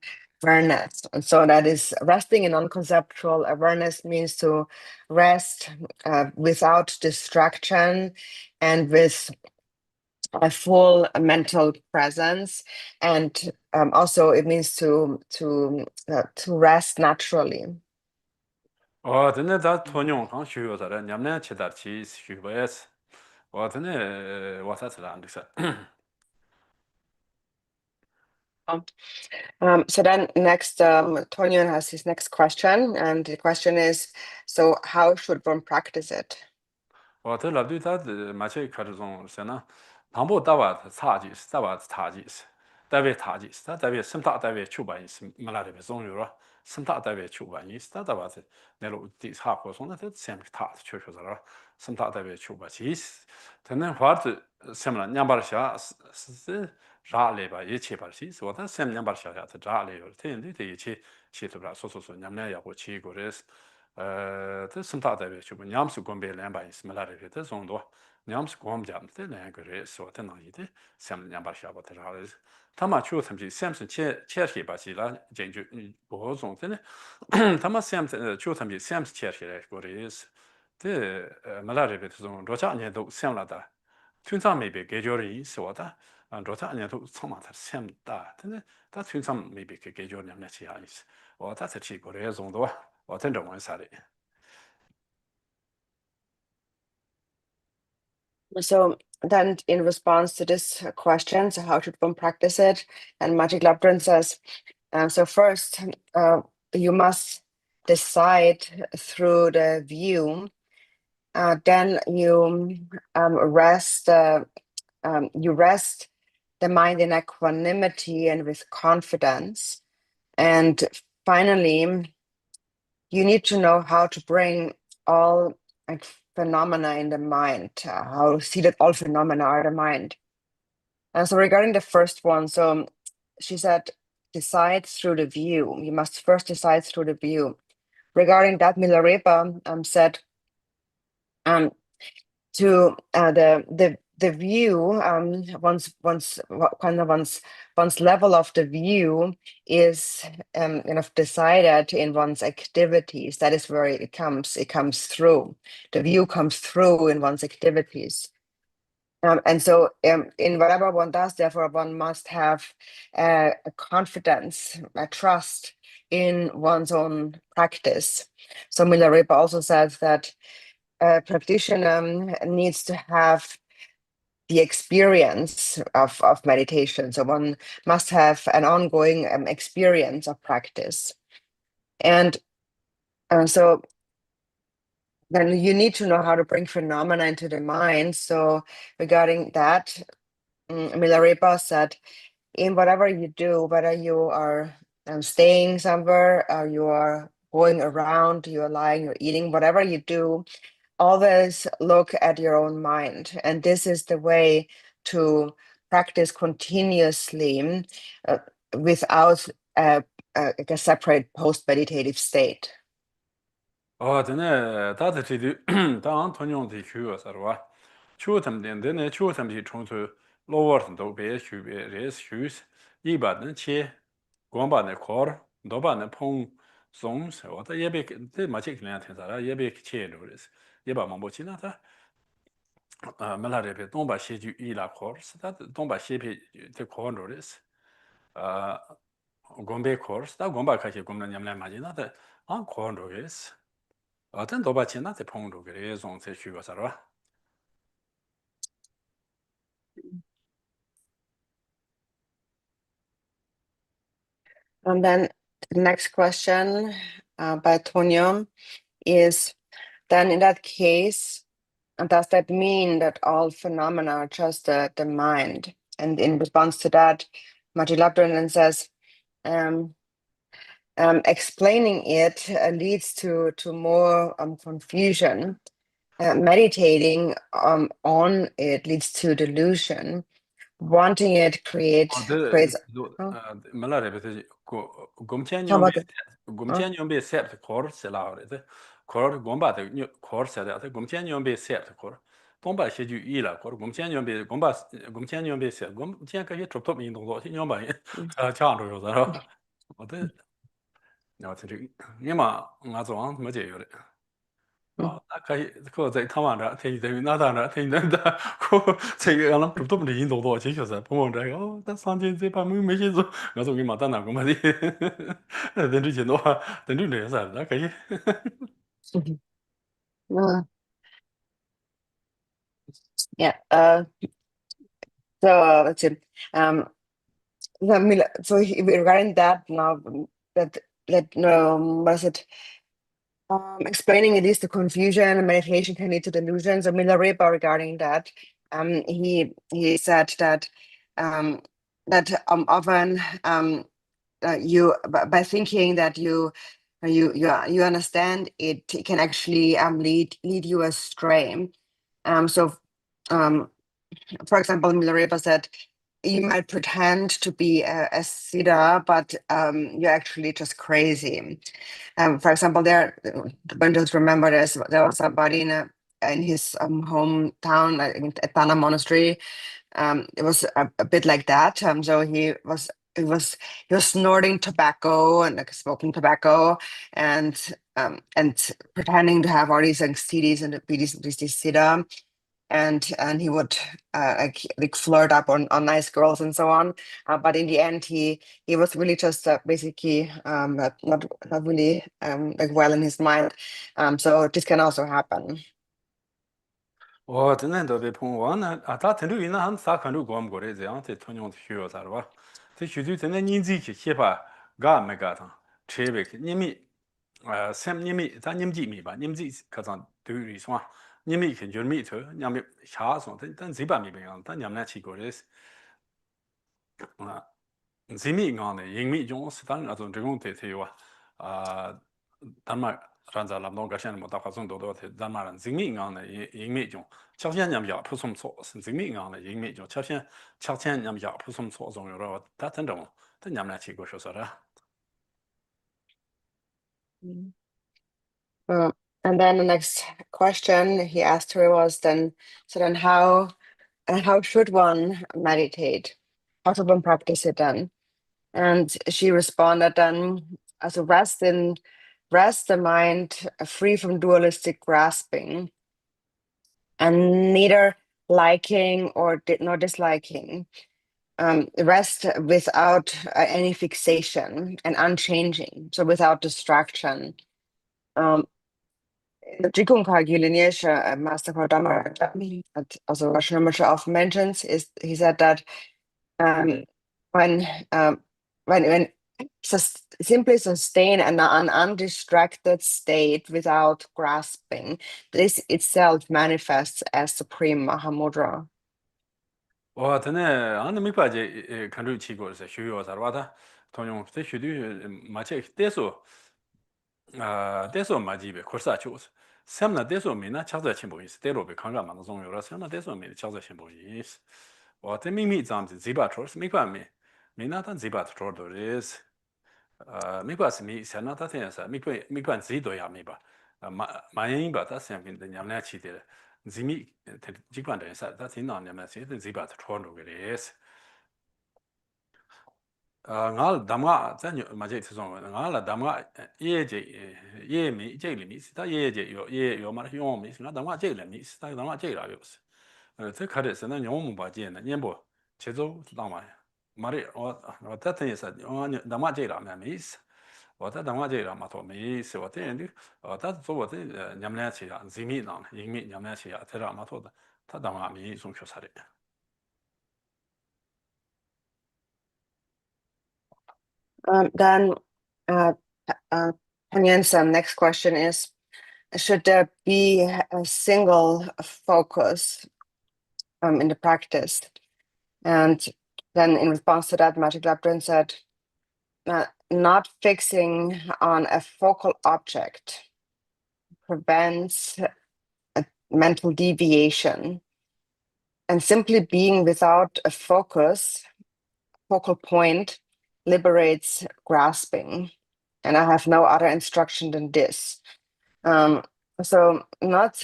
C: awareness. And so that is resting in non-conceptual awareness means to rest without distraction and with a full mental presence, and also it means to rest naturally.
A: 근데 다 통용 강 쉬어서라 냠내 치다치 쉬버스. 근데 와사스라 안 됐어.
C: So then next, Tonyon has his next question, and the question is, so how should one practice it?
A: 랍디 다 마치 카르존 세나 방보 다와 사지스 다와 타지스 다베 타지스 다베 심타 다베 추바이스 말라레베 종류로 심타 다베 추바이스 다다와스 내로 디사고 손나 셈 타 추쇼서라 심타 다베 추바지스 드는 화르 셈라 냠바르샤 스 라레바 예체바시스 와다 셈 냠바르샤야 라레요 텐디 예체 치토라 소소소 냠내야고 치고레스 그 심타다베 주고 냠스 곰베 램바 있으면라레 그 정도 냠스 곰잠데 랭그레 소테나이데 샘 냠바샤바테라레 타마추 샘지 샘스 체체 바시라 젠주 보존테네 타마 샘스 추 샘지 샘스 체체레 고레스 데 말라레베 좀 로자니도 샘라다 춘상 메베 게조리 소다 로자니도 소마타 샘다 근데 다 춘상 메베 게조리 냠네치아이스 다 세치 고레 정도
C: So then in response to this question, so how should one practice it? And Magic Labdrin says, so first, you must decide through the view. Then you rest the mind in equanimity and with confidence. And finally, you need to know how to bring all like phenomena in the mind, how to see that all phenomena are the mind. And so regarding the first one, so she said, decide through the view. You must first decide through the view. Regarding that, Milarepa said, to the view, one's level of the view is decided in one's activities. That is where it comes through. The view comes through in one's activities. And so in whatever one does, therefore, one must have a confidence, a trust in one's own practice. So Milarepa also says that a practitioner needs to have the experience of meditation. So one must have an ongoing experience of practice. And so then you need to know how to bring phenomena into the mind. So regarding that, Milarepa said, in whatever you do, whether you are staying somewhere, or you are going around, you are lying, you're eating, whatever you do, always look at your own mind. And this is the way to practice continuously without a separate post-meditative state.
A: 드네 다들이 당 통용의 휴어서와 추탐된데 추탐이 총수 로버도 배 휴베 레스 휴스 이바는 치 공바는 코 도바는 퐁 송스 어다 예베 때 마치 그냥 된다라 예베 치에로스 예바 뭐지나다 말라레베 동바 시주 이라 코스 다 동바 시페 데 코노레스 곰베 코스 다 곰바 카시 곰나 냠나 마지나다 안 코노레스 어떤 도바치나 데 퐁로 그래 zonse 쉬고서라
C: And then the next question by Tonyo is, then in that case, does that mean that all phenomena are just the mind? And in response to that, Matti Labdrin says, explaining it leads to more confusion. Meditating on it leads to delusion. Wanting it creates.
A: 말라레베
C: How about it?
A: 곰첸용베 세트 코르셀라레데 코르 곰바데 코르셀라데 곰첸용베 세트 코르 동바 시주 이라 코르 곰첸용베 곰바 곰첸용베 세 곰첸카게 톱톱 인동도 뇽바이 차안로요다라 어때? 야, 저기 니마 나좀 뭐지 요래. 아까 그거在台湾这听等于那当然听等的，我这个让人不懂的印度多去学噻，不忙这个哦，但上天这把没写住，我说给马丹那个嘛的，等于钱多，等于那啥，那可以。
C: Uh, yeah. So let's see. So regarding that now, that what is it? Explaining at least the confusion and meditation can lead to delusions. So Milarepa regarding that, he said that often you by thinking that you understand it can actually lead you astray. So for example, Milarepa said you might pretend to be a Siddha, but you're actually just crazy. For example, don't just remember there was somebody in his hometown at Tana Monastery. It was a bit like that. So he was snorting tobacco and like smoking tobacco and pretending to have all these anxieties and these siddha, and he would like flirt up on nice girls and so on. But in the end, he was really just basically not really like well in his mind. So this can also happen.
A: 我真正都被碰完了啊！他听到人家啥看都管不过来，这样在同样需要啥的吧？这学校真的年纪去写吧，干没干上，车呗去，你们三你们咱你们几米吧？你们几可上都有算，你们去就米头，你们下算，但这把米不一样，但你们俩去过的是啊，这米讲的，英米种是当那种这种对对哇啊，咱们。然在那么个现在么大话中多多的，咱们人人民讲的人民种，朝鲜人家不什么错，是人民讲的人民种，朝鲜人家不什么错，总有了，他真正，他人们去过说说的。
C: And then the next question he asked her was then how should one meditate? How should one practice it then? And she responded then as a rest the mind free from dualistic grasping and neither liking nor disliking. Rest without any fixation and unchanging, so without distraction. In the Jigong Master Dhamma, that also Rashomatra often mentions, is he said that when simply sustain an undistracted state without grasping, this itself manifests as supreme Mahamudra.
A: 我真的，俺那没法子，看着去过是学校啥的话，他同样在学的嘛去，但是嘛这边可是啊就是，什么但是没那恰在全部意思，但罗被看干嘛那种有了，什么但是没恰在全部意思，我在秘密咱们这把错是没关系，没那咱这把错都是。没关系，没像那他这样子，没关自己都要没吧，马原因吧，他想跟人家俩起的，自己他机关的啥，他听到人家现在自己把他穿着个的是，俺他妈咱就嘛这这种，俺了他妈也没这里没事，他也嘛用没事，俺他妈这里没事，他他妈这了有事，这可的是那用木把这呢，你不节奏当嘛。马里，我这等于是我他妈这了没事，我这他妈这了嘛都没事，我这人的，他做我这你们俩去啊，人民呢，人民你们俩去啊，这了嘛做的，他他妈没种学啥的。
C: Then Tanyan's next question is, should there be a single focus in the practice? And then in response to that, Magic Lapdrin said, not fixing on a focal object prevents a mental deviation, and simply being without a focal point liberates grasping. And I have no other instruction than this. So not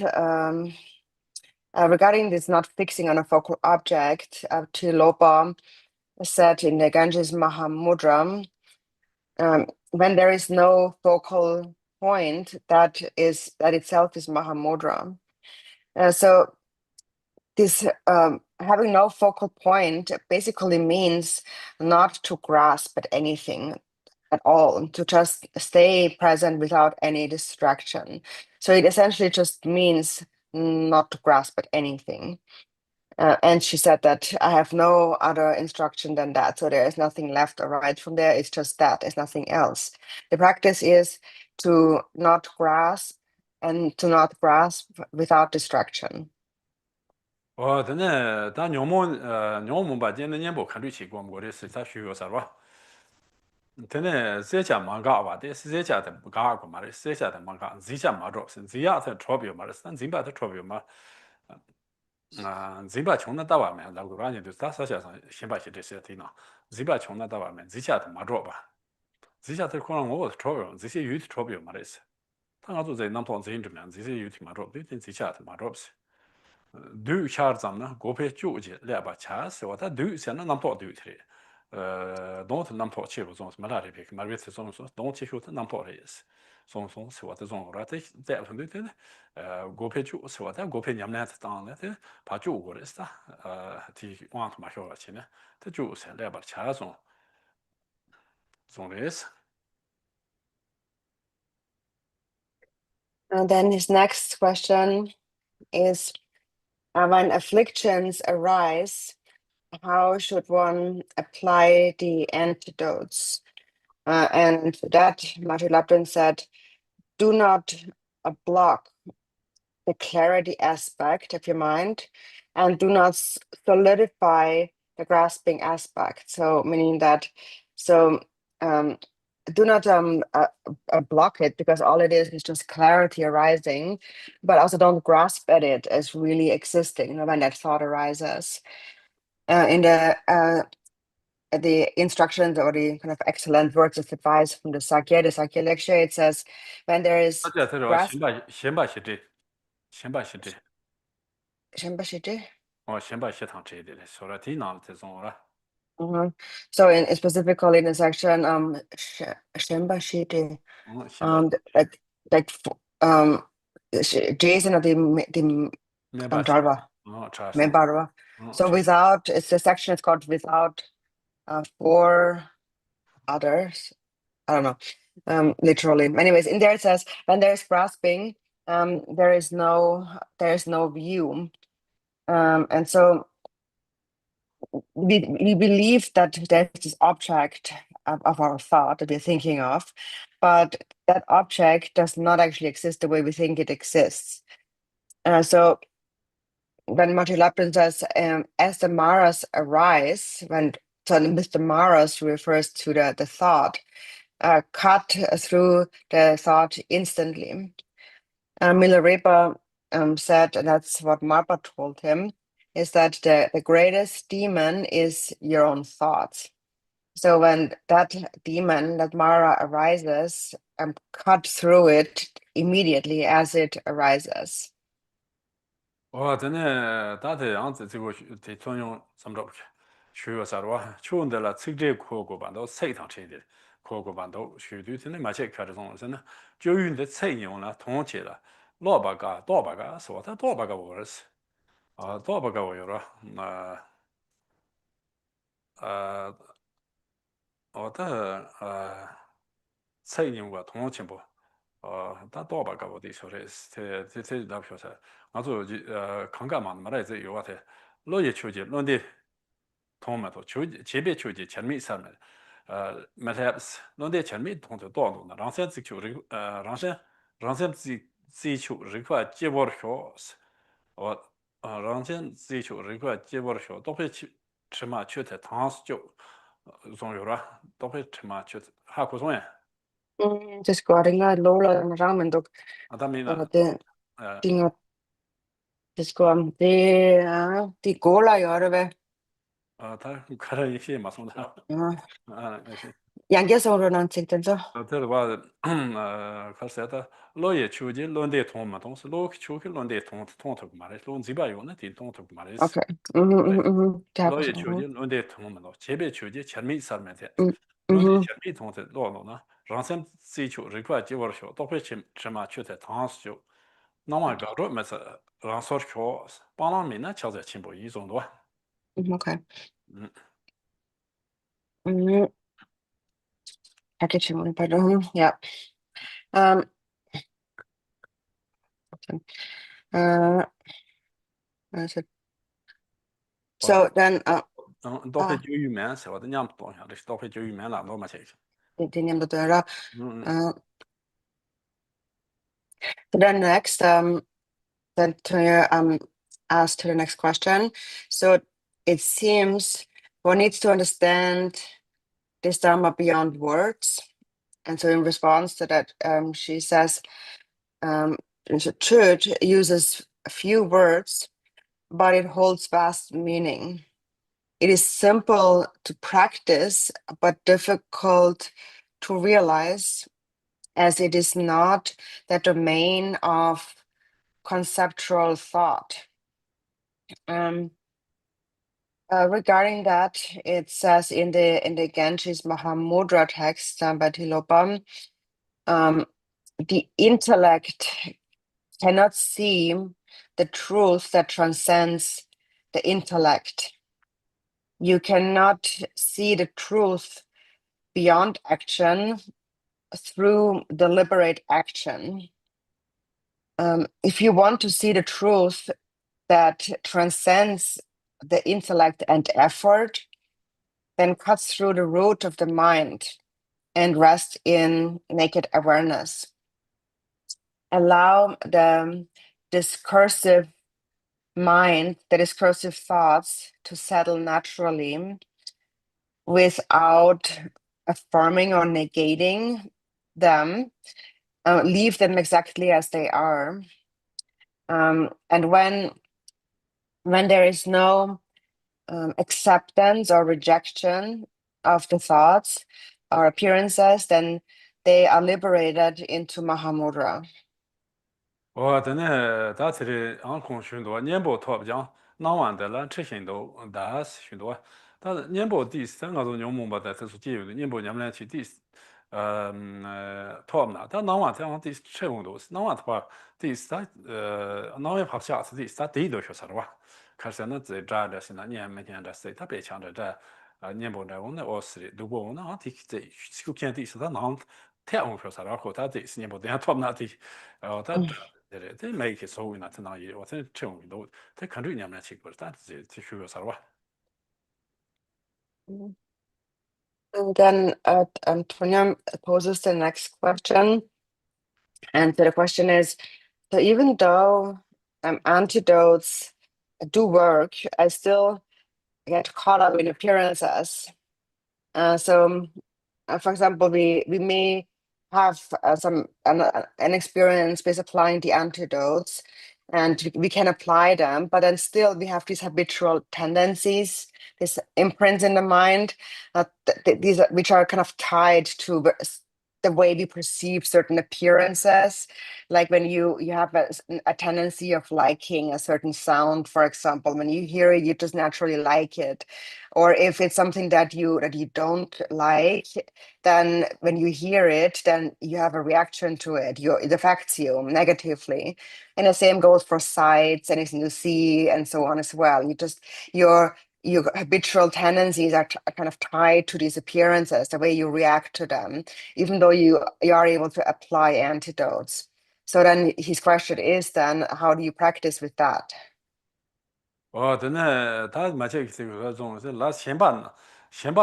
C: regarding this not fixing on a focal object, Tilopa said in the Ganges Mahamudra when there is no focal point, that itself is Mahamudra. So this having no focal point basically means not to grasp at anything at all, to just stay present without any distraction. So it essentially just means not to grasp at anything. And she said that I have no other instruction than that. So there is nothing left or right from there. It's just that, it's nothing else. The practice is to not grasp and to not grasp without distraction.
A: 我等呢，当娘们把今年年报看对起过，我的是他学个啥吧？等呢，这家忙干吧，但是这家的不干过嘛的，这家的忙干，这家忙着是，这家他钞票嘛的，但这把他钞票嘛，这把穷的到外面，那个关键就是他先生先把些这些地方，这把穷的到外面，这家他忙着吧，这家他可能我的钞票，这些有的钞票嘛的是，他俺做在南方这些这面，这些有的忙着，对，这家他忙着不是。Du kärzamna gope juji leba chas och där du sen namn på du tre. Don't namn på chivo som malari pek marvet som don't chivo namn på res. Som så att det som rätt det som det gope ju så att gope nyamna att stan det pa ju går det sta till want ma shola chine. Det ju sen leba chas som res.
C: And then his next question is, when afflictions arise, how should one apply the antidotes? And that Marty Lapton said, do not block the clarity aspect of your mind and do not solidify the grasping aspect. So meaning that, so do not block it, because all it is just clarity arising, but also don't grasp at it as really existing, when that thought arises. In the instructions or the kind of excellent words of advice from the Sakya lecture, it says, when there is
A: 这这说
C: grasp,
A: 先把些这，先把些这，Shambhashite? 先把些堂这的，说了地囊这种了。
C: Mhm. So in specifically in the section Shambhashite,
A: 先把
C: like Jason or the
A: 先把些，
C: Darwa,
A: 查上，
C: Membarwa. So without, it's the section is called without four others. I don't know, literally. Anyways, in there it says, when there is grasping, there is no view. And so we believe that there's this object of our thought that we're thinking of, but that object does not actually exist the way we think it exists. So when Marty Lapton says, as the maras arise, so Mr. Maras refers to the thought, cut through the thought instantly. Milarepa said, and that's what Marpa told him, is that the greatest demon is your own thoughts. So when that demon, that Mara arises, cut through it immediately as it arises.
A: 我真的大体样子这个得专用怎么着去？学个啥的话，学的了，这这课过班都谁堂车的，课过班都学的真的没去看这种真的，就用的采用了统计了，老八个、大八个说他大八个我儿子，大八个我有了，我的采用过统计不？他大八个我得说的是，这那票噻。俺做看干嘛嘛来这有啊的，老爷求节，老的通嘛头，前边求节前面上面，没来是，老的前面通就多多呢，让先自求人，让先自求人块接我的小是，让先自求人块接我的小，都会去吃嘛去的汤是就，总有了，都会吃嘛去的，还可松呀，Just
C: kohdilla luulla raamenduk.
A: 他没呢，Tinga
C: just go the gola yorve.
A: 他看了一些嘛，送他，那些。
C: Yangesorunan sitten so.
A: 这的话，可是他老爷求的轮得通嘛，同时老求的轮得通头嘛的，老这边用的地通头嘛的，
C: Okay.
A: 老爷
C: Täppäs.
A: 求的轮得通嘛的，前边求的前面上面的， 너네
C: Mm-hmm.
A: 샤비 통데 로로나 랑센 지초 리과 지워쇼 도페 chima chute 당스죠 나마 가로 메서 랑서쇼 빠나미나 차자 침보 이 정도
C: Okay. Mm-hmm. Packaging, pardon. Yeah. Um, okay. That's it. So then,
A: 都会就语言是我的娘不懂下的都会就语言了罗马些
C: tiniendo todo.
A: 嗯
C: So then next, then to ask to the next question. So it seems one needs to understand this Dharma beyond words. And so in response to that, she says, the church uses a few words, but it holds vast meaning. It is simple to practice, but difficult to realize, as it is not the domain of conceptual thought. Regarding that, it says in the Ganges Mahamudra text by Tilopam, the intellect cannot see the truth that transcends the intellect. You cannot see the truth beyond action through deliberate action. If you want to see the truth that transcends the intellect and effort, then cuts through the root of the mind and rest in naked awareness. Allow the discursive mind, the discursive thoughts to settle naturally without affirming or negating them. Leave them exactly as they are. And when there is no acceptance or rejection of the thoughts or appearances, then they are liberated into Mahamudra.
A: 我的呢，大致的航空许多年报托不讲，南湾的了车型都大许多，但是年报第三个钟牛梦吧，在这是节约的年报年不来去第托不拿，但南湾这样第车工都是南湾的话，第三南湾跑下次第三第一都学啥的吧，开始呢在这的是那年每天的谁特别强的这年报的我们我是的，如果我们第在修建第是他南太阳学啥的，或他这是年报等下托不拿的，他。这没去所谓那这那也，我这这种都，这看这年们去过，但是这学个啥吧？And
C: then Antonia poses the next question. And the question is, so even though antidotes do work, I still get caught up in appearances. For example, we may have an experience with applying the antidotes, and we can apply them, but then still we have these habitual tendencies, these imprints in the mind, these which are kind of tied to the way we perceive certain appearances. Like when you have a tendency of liking a certain sound, for example, when you hear it, you just naturally like it. Or if it's something that you don't like, then when you hear it, then you have a reaction to it. It affects you negatively. And the same goes for sights, anything you see, and so on as well. Your habitual tendencies are kind of tied to these appearances, the way you react to them, even though you are able to apply antidotes. So then his question is then, how do you practice with that?
A: 我的呢，他没这个种是那先把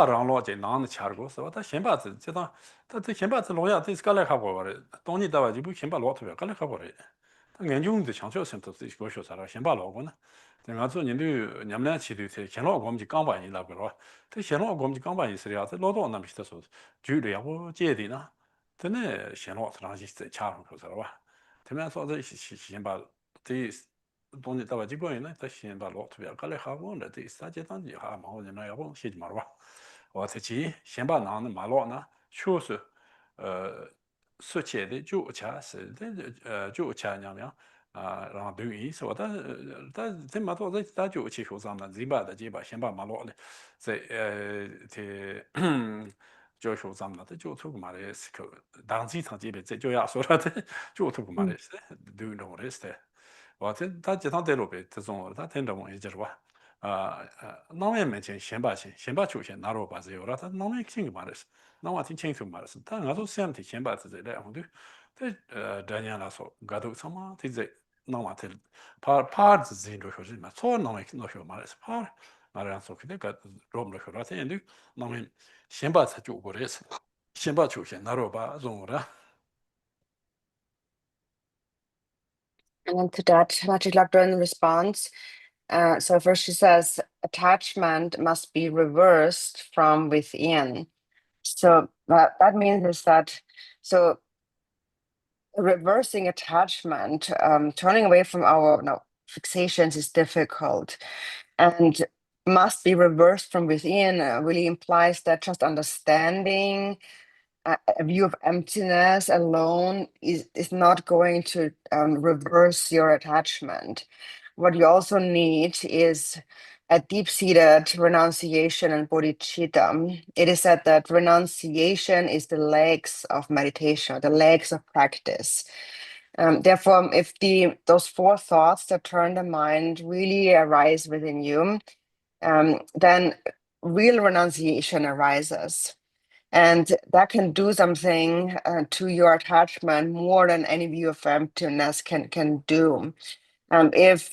A: 让老在哪的吃过是吧？他先把这当他这先把这老呀，这是刚来看过的，当你到外就不先把老特别刚来看过的，他研究的强调性都是个学啥了，先把老过呢。但俺做人都你们俩去的才先老我们就刚办一那个了，这先老我们就刚办一是呀，这老多那么些说，就这样我接的呢，真的先老他那些在吃上说啥了吧？他们说这先把这。东西到外几个人呢，他先把老特别搞来哈我了，这三阶段就哈嘛，我人那要不先嘛了吧，我才去先把那马老呢，确实，说起的就吃是的，就吃娘娘啊，然后等于说，但这么多这他就去学上了，这把先把马老的，这就说咱们的就出个嘛的是个当机场这边这就要说了的就出个嘛的是都弄的是。我这他这趟带路呗，这种他听着我也就是话，那我也没钱，先把球先拿到把这有了，他那我也听个嘛的是，那我挺清楚嘛的是，他俺都想的先把这来，我都，这年来说，俺都什么这那我这怕自己都说是嘛，错那我那说嘛的是怕，那人说肯定个罗不了说了，这样的，那我先把这就过来是，先把球先拿到把用了。
C: And then to that, Magic Lantern responds. So first she says, attachment must be reversed from within. So that means is that so reversing attachment, turning away from our fixations is difficult, and must be reversed from within really implies that just understanding a view of emptiness alone is not going to reverse your attachment. What you also need is a deep-seated renunciation and bodhicitta. It is said that renunciation is the legs of meditation, the legs of practice. Therefore, if those four thoughts that turn the mind really arise within you, then real renunciation arises. And that can do something to your attachment more than any view of emptiness can do. If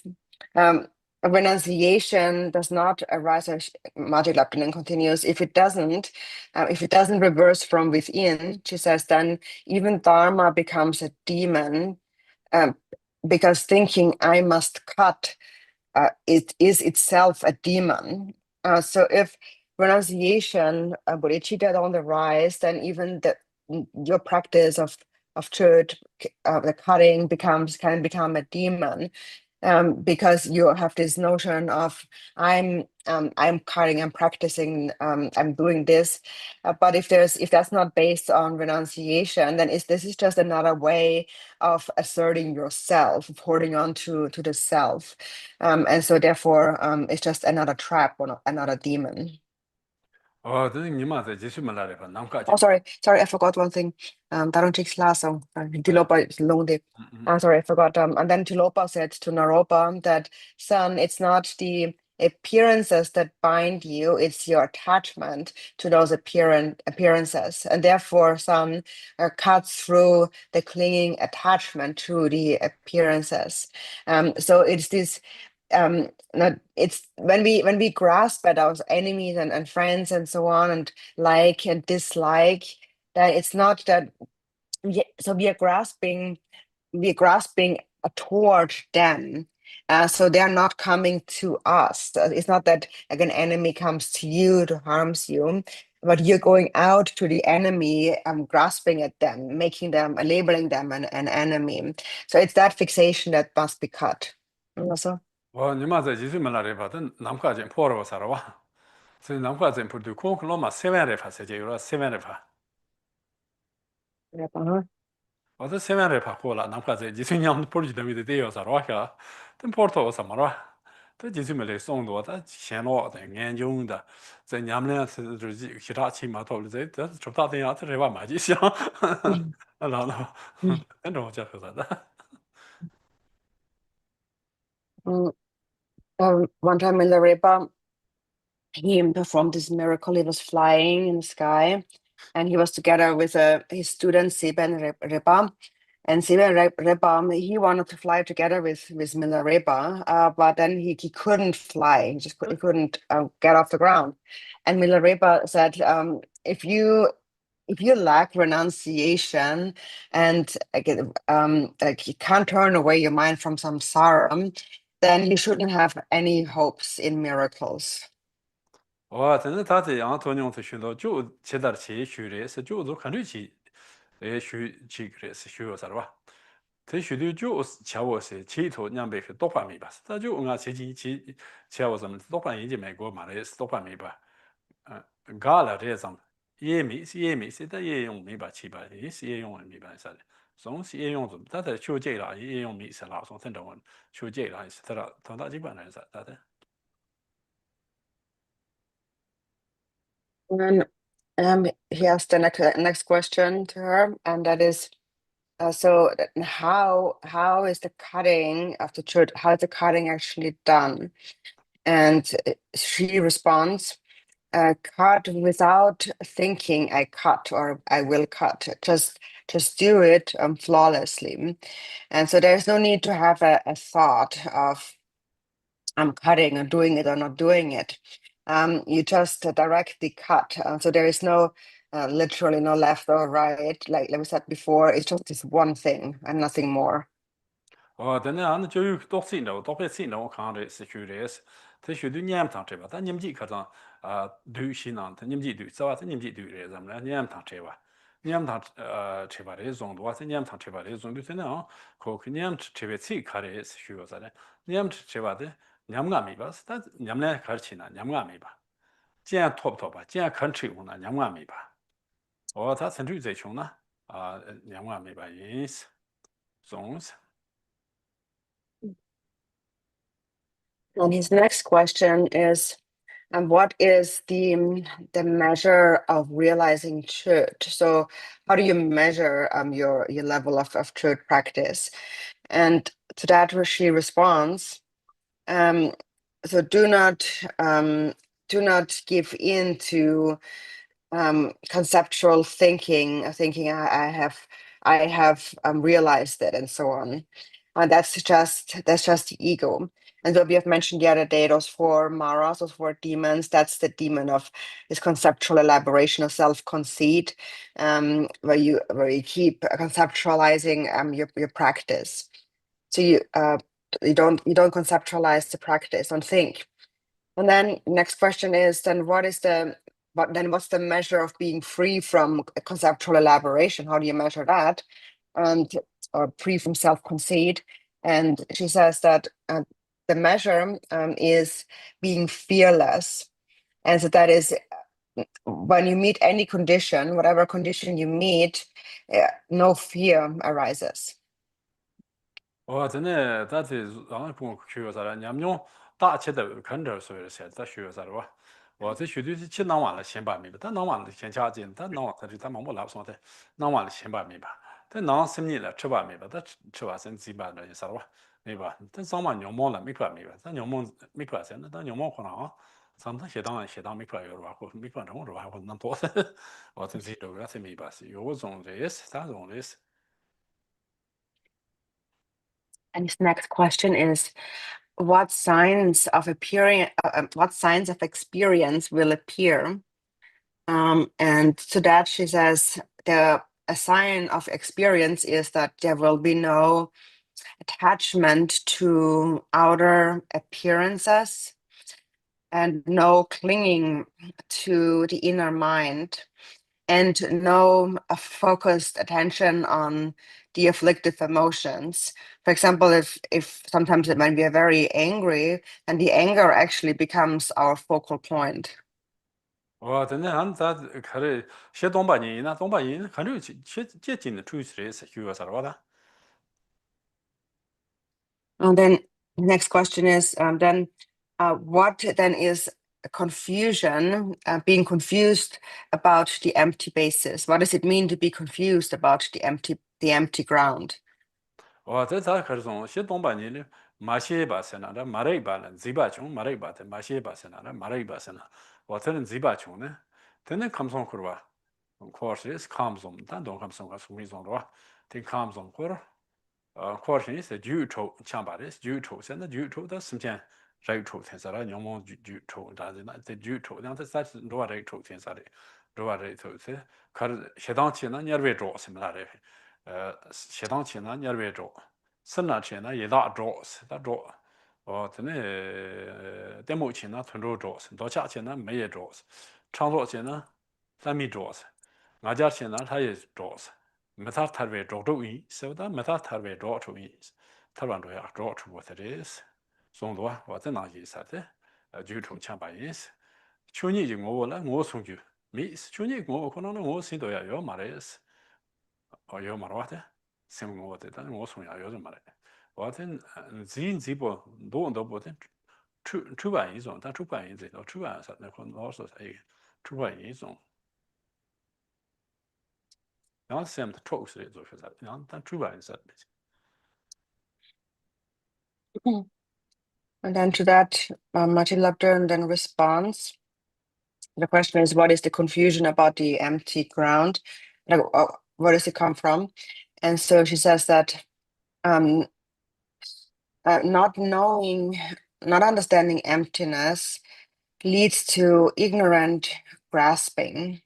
C: a renunciation does not arise, as Marty Lapinen continues, if it doesn't reverse from within, she says, then even Dharma becomes a demon, um, because thinking I must cut it is itself a demon. So if renunciation, bodhicitta on the rise, then even your practice of chöd, the cutting can become a demon, because you have this notion of I'm cutting, I'm practicing, I'm doing this. But if that's not based on renunciation, then this is just another way of asserting yourself, of holding on to the self. And so therefore, it's just another trap or another demon.
A: 哦，这你嘛在继续没来的吧？南卡
C: Oh,
A: 就嘛。
C: sorry, I forgot one thing. Darunchik's last song, Tilopa is long day. Sorry, I forgot. And then Tilopa said to Naropa that, son, it's not the appearances that bind you, it's your attachment to those appearances. And therefore, son, cuts through the clinging attachment to the appearances. So it's this not it's when we grasp at our enemies and friends and so on, and like and dislike, that it's not that so we are grasping toward them, so they are not coming to us. It's not that like an enemy comes to you to harms you, but you're going out to the enemy, grasping at them, making them, labeling them an enemy. So it's that fixation that must be cut. Also.
A: 我你嘛在继续没来的吧？等南卡就破了我啥了哇？所以南卡就破对空空了嘛，7万来发才就有了7万来发。
C: Yeah, uh-huh.
A: 我这7万来发破了，南卡在继续伢们破就等于得有啥了哇？个，等破头什么了？这继续没来送多，他闲了的研究的，在伢们俩是就是其他起码头了，这出大电影，这是话嘛就想，然后那种叫啥的？Mm,
C: one time in Larepa, he performed this miracle. He was flying in the sky, and he was together with his student Seben Repa. And Seben Repa, he wanted to fly together with Milarepa, but then he couldn't fly. He couldn't get off the ground. And Milarepa said, if you lack renunciation and like you can't turn away your mind from samsara, then you shouldn't have any hopes in miracles.
A: 哦，真的他这样做娘子学到就现在的去学的是就是看得起，学个是学啥了吧？这学的就是瞧我是前头两百个多半米吧，他就俺前瞧我什么多半年就美国嘛的是多半米吧，搞了这种也没现在也用米吧七吧，也是也用米吧啥的，总是也用什么，但是学这了也用米是哪种程度问，学这了是他了，他基本上是啥的。
C: Here's the next question to her, and that is, how is the cutting of the church? How is the cutting actually done? And she responds, cut without thinking. I cut or I will cut. Just do it flawlessly. And so there's no need to have a thought of I'm cutting or doing it or not doing it. You just directly cut. So there is no literally no left or right. Like we said before, it's just this one thing and nothing more.
A: Then on就多信的，多被信的，我看这是学的是，他学的年堂这吧，但你们几可上对信呢，他你们几对，这吧，他你们几对的，咱们来年堂这吧，年堂这吧的种多，这年堂这吧的种对，真的啊，可年这边自己看的是学个啥的，年这吧的，年俺没吧，但年来开始呢，年俺没吧，既然拖不拖吧，既然看吃用呢，年俺没吧，他甚至在穷呢，年俺没吧，因是，总是。
C: And his next question is, what is the measure of realizing chöd? So how do you measure your level of chöd practice? And to that she responds, so do not give in to conceptual thinking, thinking I have realized it and so on. That's just the ego. And so we have mentioned the other day, those four maras, those four demons, that's the demon of this conceptual elaboration of self-conceit, where you keep conceptualizing your practice. So you don't conceptualize the practice, don't think. And then next question is then what's the measure of being free from conceptual elaboration? How do you measure that? And or free from self-conceit? And she says that the measure is being fearless. And so that is when you meet any condition, whatever condition you meet, no fear arises.
A: 真的，咱这让跟学啥了？你们用大切的看着所有的事，咱学啥了吧？这学的是去弄完了先把明白，但弄完了先加进，但弄完他就他忙不拉说的，弄完了先把明白，但弄什么了吃把明白，但吃完先几把了啥了吧？明白？但上完牛毛了没块明白，咱牛毛没块钱，那咱牛毛可能啊，上他写当没块有吧，或没块成是吧？或者那多，真是这个才明白是有种的是，啥种的是。
C: And his next question is, what signs of experience will appear? And to that she says a sign of experience is that there will be no attachment to outer appearances and no clinging to the inner mind and no focused attention on the afflictive emotions. For example, if sometimes it might be very angry, and the anger actually becomes our focal point.
A: 真的，俺咱看的写东北人那东北人看着写接近的出去是学个啥的？And
C: then the next question is what then is confusion, being confused about the empty basis? What does it mean to be confused about the empty ground?
A: 这咱看种写东北人的马写吧是那的马来吧了，嘴巴穷马来吧的马写吧是那的马来吧是那，这人嘴巴穷呢，真的看不上去吧？可是是看不上，但都看不上个什么种的吧？挺看不上去。可是是宇宙强巴的宇宙，现在宇宙的时间宇宙天啥了，要么宇宙，但是那在宇宙，然后这啥是罗宇宙天啥的，罗宇宙是，可是适当起呢，你别着什么来的，适当起呢，你别着，生那起呢，一大着是大着，真的，在目前呢，村着着是，到夏天呢没也着是，长着起呢，咱没着是，俺家起呢他也着是。مثلا تربیت جوی سودا مثلا تربیت جوی تربیت جوی جوی وتریس سوندوا واتنا ساته جوتو چامبایس چونی جمو ولا مو سونجو میس چونی مو کنن مو سیندو یا مارس یا مارواته سیم مو وته دان مو سون یا ماره واتن زین زیبو دو بوتن 出版一种，但出版一种，出版啥那可能老是哎，出版一种。然后 Sam 的 talk 是做学啥，然后但主办是。
C: And then to that, Martin Luther then responds. The question is, what is the confusion about the empty ground? Like, where does it come from? And so she says that not knowing, not understanding emptiness leads to ignorant grasping.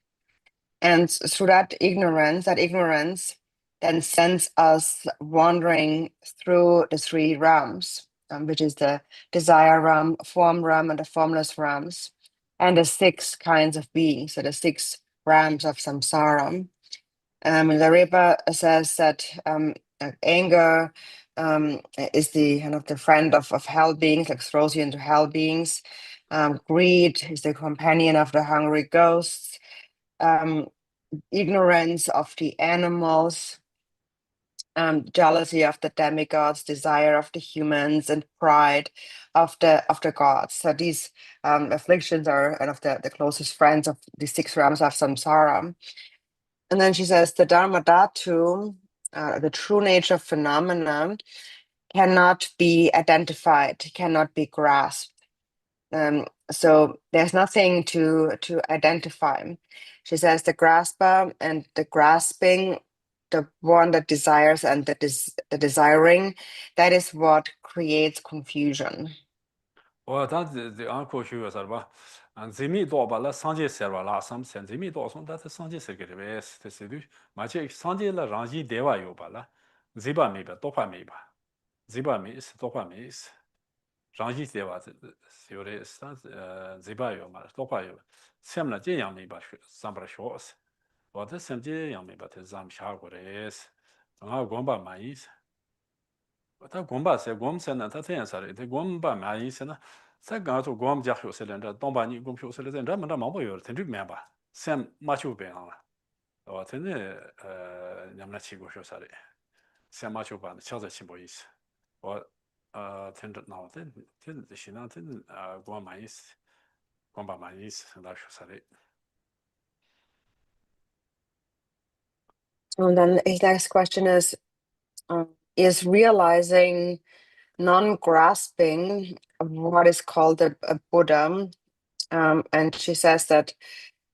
C: And through that ignorance then sends us wandering through the three realms, which is the desire realm, form realm, and the formless realms, and the six kinds of beings, so the six realms of samsara. Lariba says that anger is the kind of the friend of hell beings, like throws you into hell beings. Greed is the companion of the hungry ghosts. Ignorance of the animals, jealousy of the demigods, desire of the humans, and pride of the gods. So these afflictions are one of the closest friends of the six realms of samsara. And then she says the Dharma Dhatu, the true nature of phenomena, cannot be identified, cannot be grasped. So there's nothing to identify. She says the grasper and the grasping, the one that desires and the desiring, that is what creates confusion.
A: 我当时这俺过去个啥吧，这米多吧，那上街ser吧，那上线这米多送，但是上街ser个的呗，这是的，而且上街了让一电话有吧了，这把没吧，多块没吧，这把没是多块没是，让一电话这有的啥这把有嘛，多块有，下面这样没吧，上不了学是，我这上这样没吧，这上下过的是，正好光把满意是。他光把是光是呢，他这样说的，他光把满意是呢。在刚做光家学习了，这当把你光学习了，这么忙不有，他就明白，先马球变了，哦，真的你们那去过学习的，先马球班敲着起不意思，我听着闹，这现在真光满意思，光把满意思那学习的。
C: And then his next question is realizing non-grasping what is called a Buddha. And she says that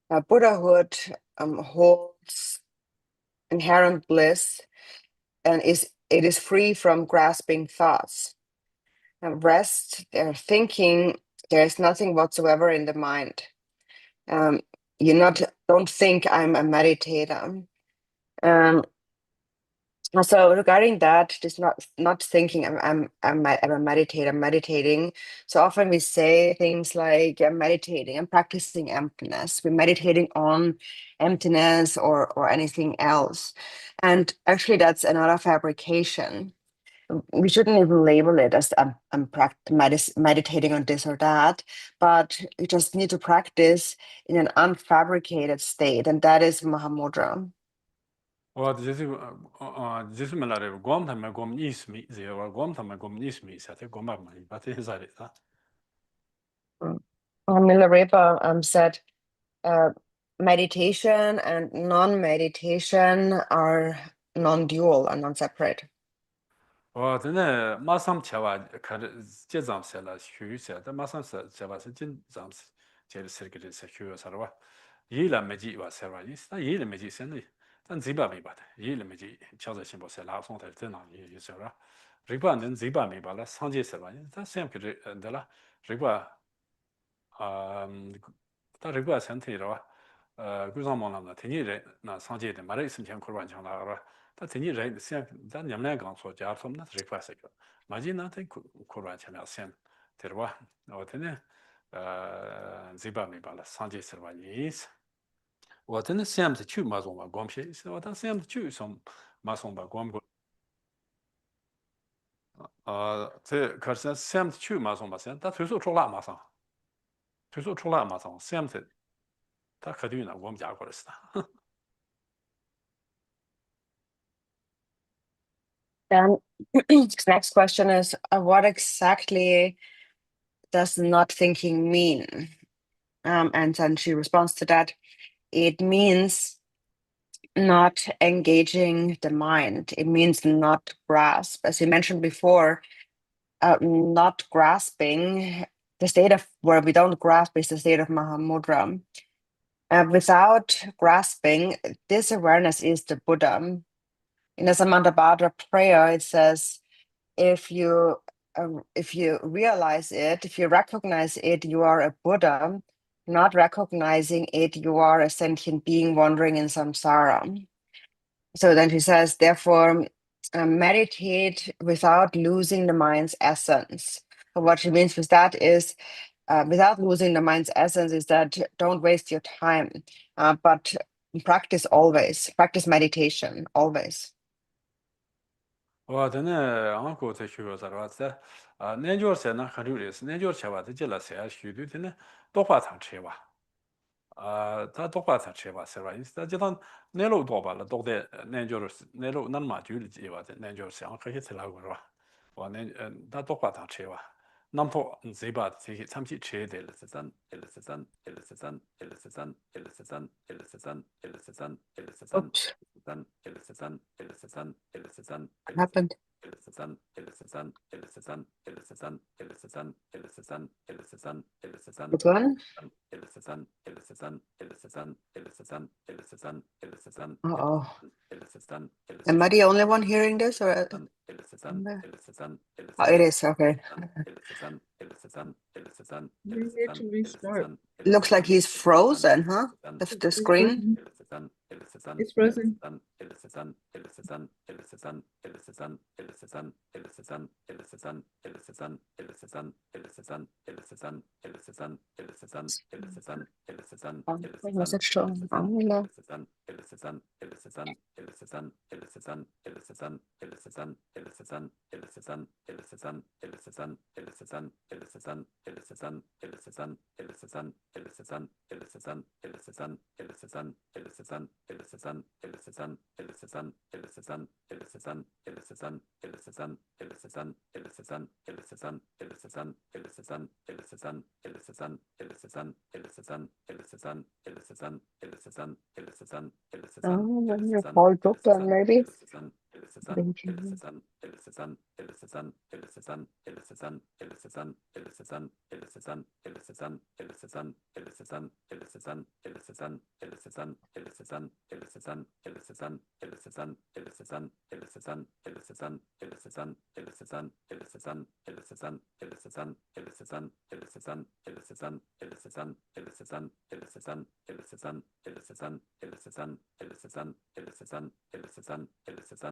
C: Buddhahood holds inherent bliss and it is free from grasping thoughts. Rest, their thinking, there is nothing whatsoever in the mind. Don't think I'm a meditator. So regarding that, just not thinking I'm a meditator, I'm meditating. So often we say things like I'm meditating, I'm practicing emptiness. We're meditating on emptiness or anything else. And actually that's another fabrication. We shouldn't even label it as I'm meditating on this or that, but you just need to practice in an unfabricated state, and that is Mahamudra.
A: 我就是就是没来的，光他们光意思没，这个光他们光意思没啥，这光把嘛，把这些啥的啊。
C: Milarepa said meditation and non-meditation are non-dual and non-separate.
A: 我真的马上吃完，看着这张吃了虚些，但马上吃完是紧张是，这是个是虚啥的吧？一了没几话吃完，那一了没几生的，但这把没把的，一了没几，瞧着先不吃，拉松台正常也是了。这把能这把没把了，上节吃完，但先给这的了，这把但这个身体的话，古上忙了呢，天气热，那上节的没得什么苦完强了，但天气热，先咱你们俩刚说家说那这块是个，马上那天苦完强了先，对吧？我天呢，这把没把了，上节吃完意思。我真的想不去马上把光片，我当时想不去上马上把光过。这可是想不去马上把先，他推出出来马上。推出出来马上想不他肯定呢，我们家过来是的。
C: Then next question is what exactly does not thinking mean? And then she responds to that. It means not engaging the mind. It means not grasp. As you mentioned before, not grasping, the state of where we don't grasp is the state of Mahamudra. Without grasping, this awareness is the Buddha. In the Samantabhadra prayer, it says, if you realize it, if you recognize it, you are a Buddha. Not recognizing it, you are a sentient being wandering in samsara. So then she says, therefore, meditate without losing the mind's essence. So what she means with that is, without losing the mind's essence, is that don't waste your time, but practice always, practice meditation always.
A: 와, 되네. 안고 대슈가 살았어. 아, 내조세나 하루리스. 내조체와 되질라세야 휴도 되네. 똑바탕 쳐봐. 아, 다 똑바탕 쳐봐. 서바 인스타 지단 내로 도발라. 도데 내조르스. 내로 난마 줄지 와데 내조세. 안 그게 들라고 그러. 와, 다 똑바탕 쳐봐. 남포 제바 되게 참치 쳐야 될 세산. 엘세산. 엘세산. 엘세산. 엘세산. 엘세산. 엘세산. 엘세산.
C: Oops,
A: San, Elizabeth, Elizabeth, Elizabeth,
C: what happened?
A: Elizabeth, Elizabeth, Elizabeth, Elizabeth, Elizabeth, Elizabeth, Elizabeth, Elizabeth,
C: Good one.
A: Elizabeth, Elizabeth, Elizabeth, Elizabeth, Elizabeth, Elizabeth,
C: Uh-oh.
A: Elizabeth,
C: Am I the only one hearing this, or
A: Elizabeth,
C: oh, it is okay.
D: You need to restart.
C: Looks like he's frozen, huh? The screen.
D: It's frozen.
C: Was it showing? Oh, no. Oh, when your call booked on maybe.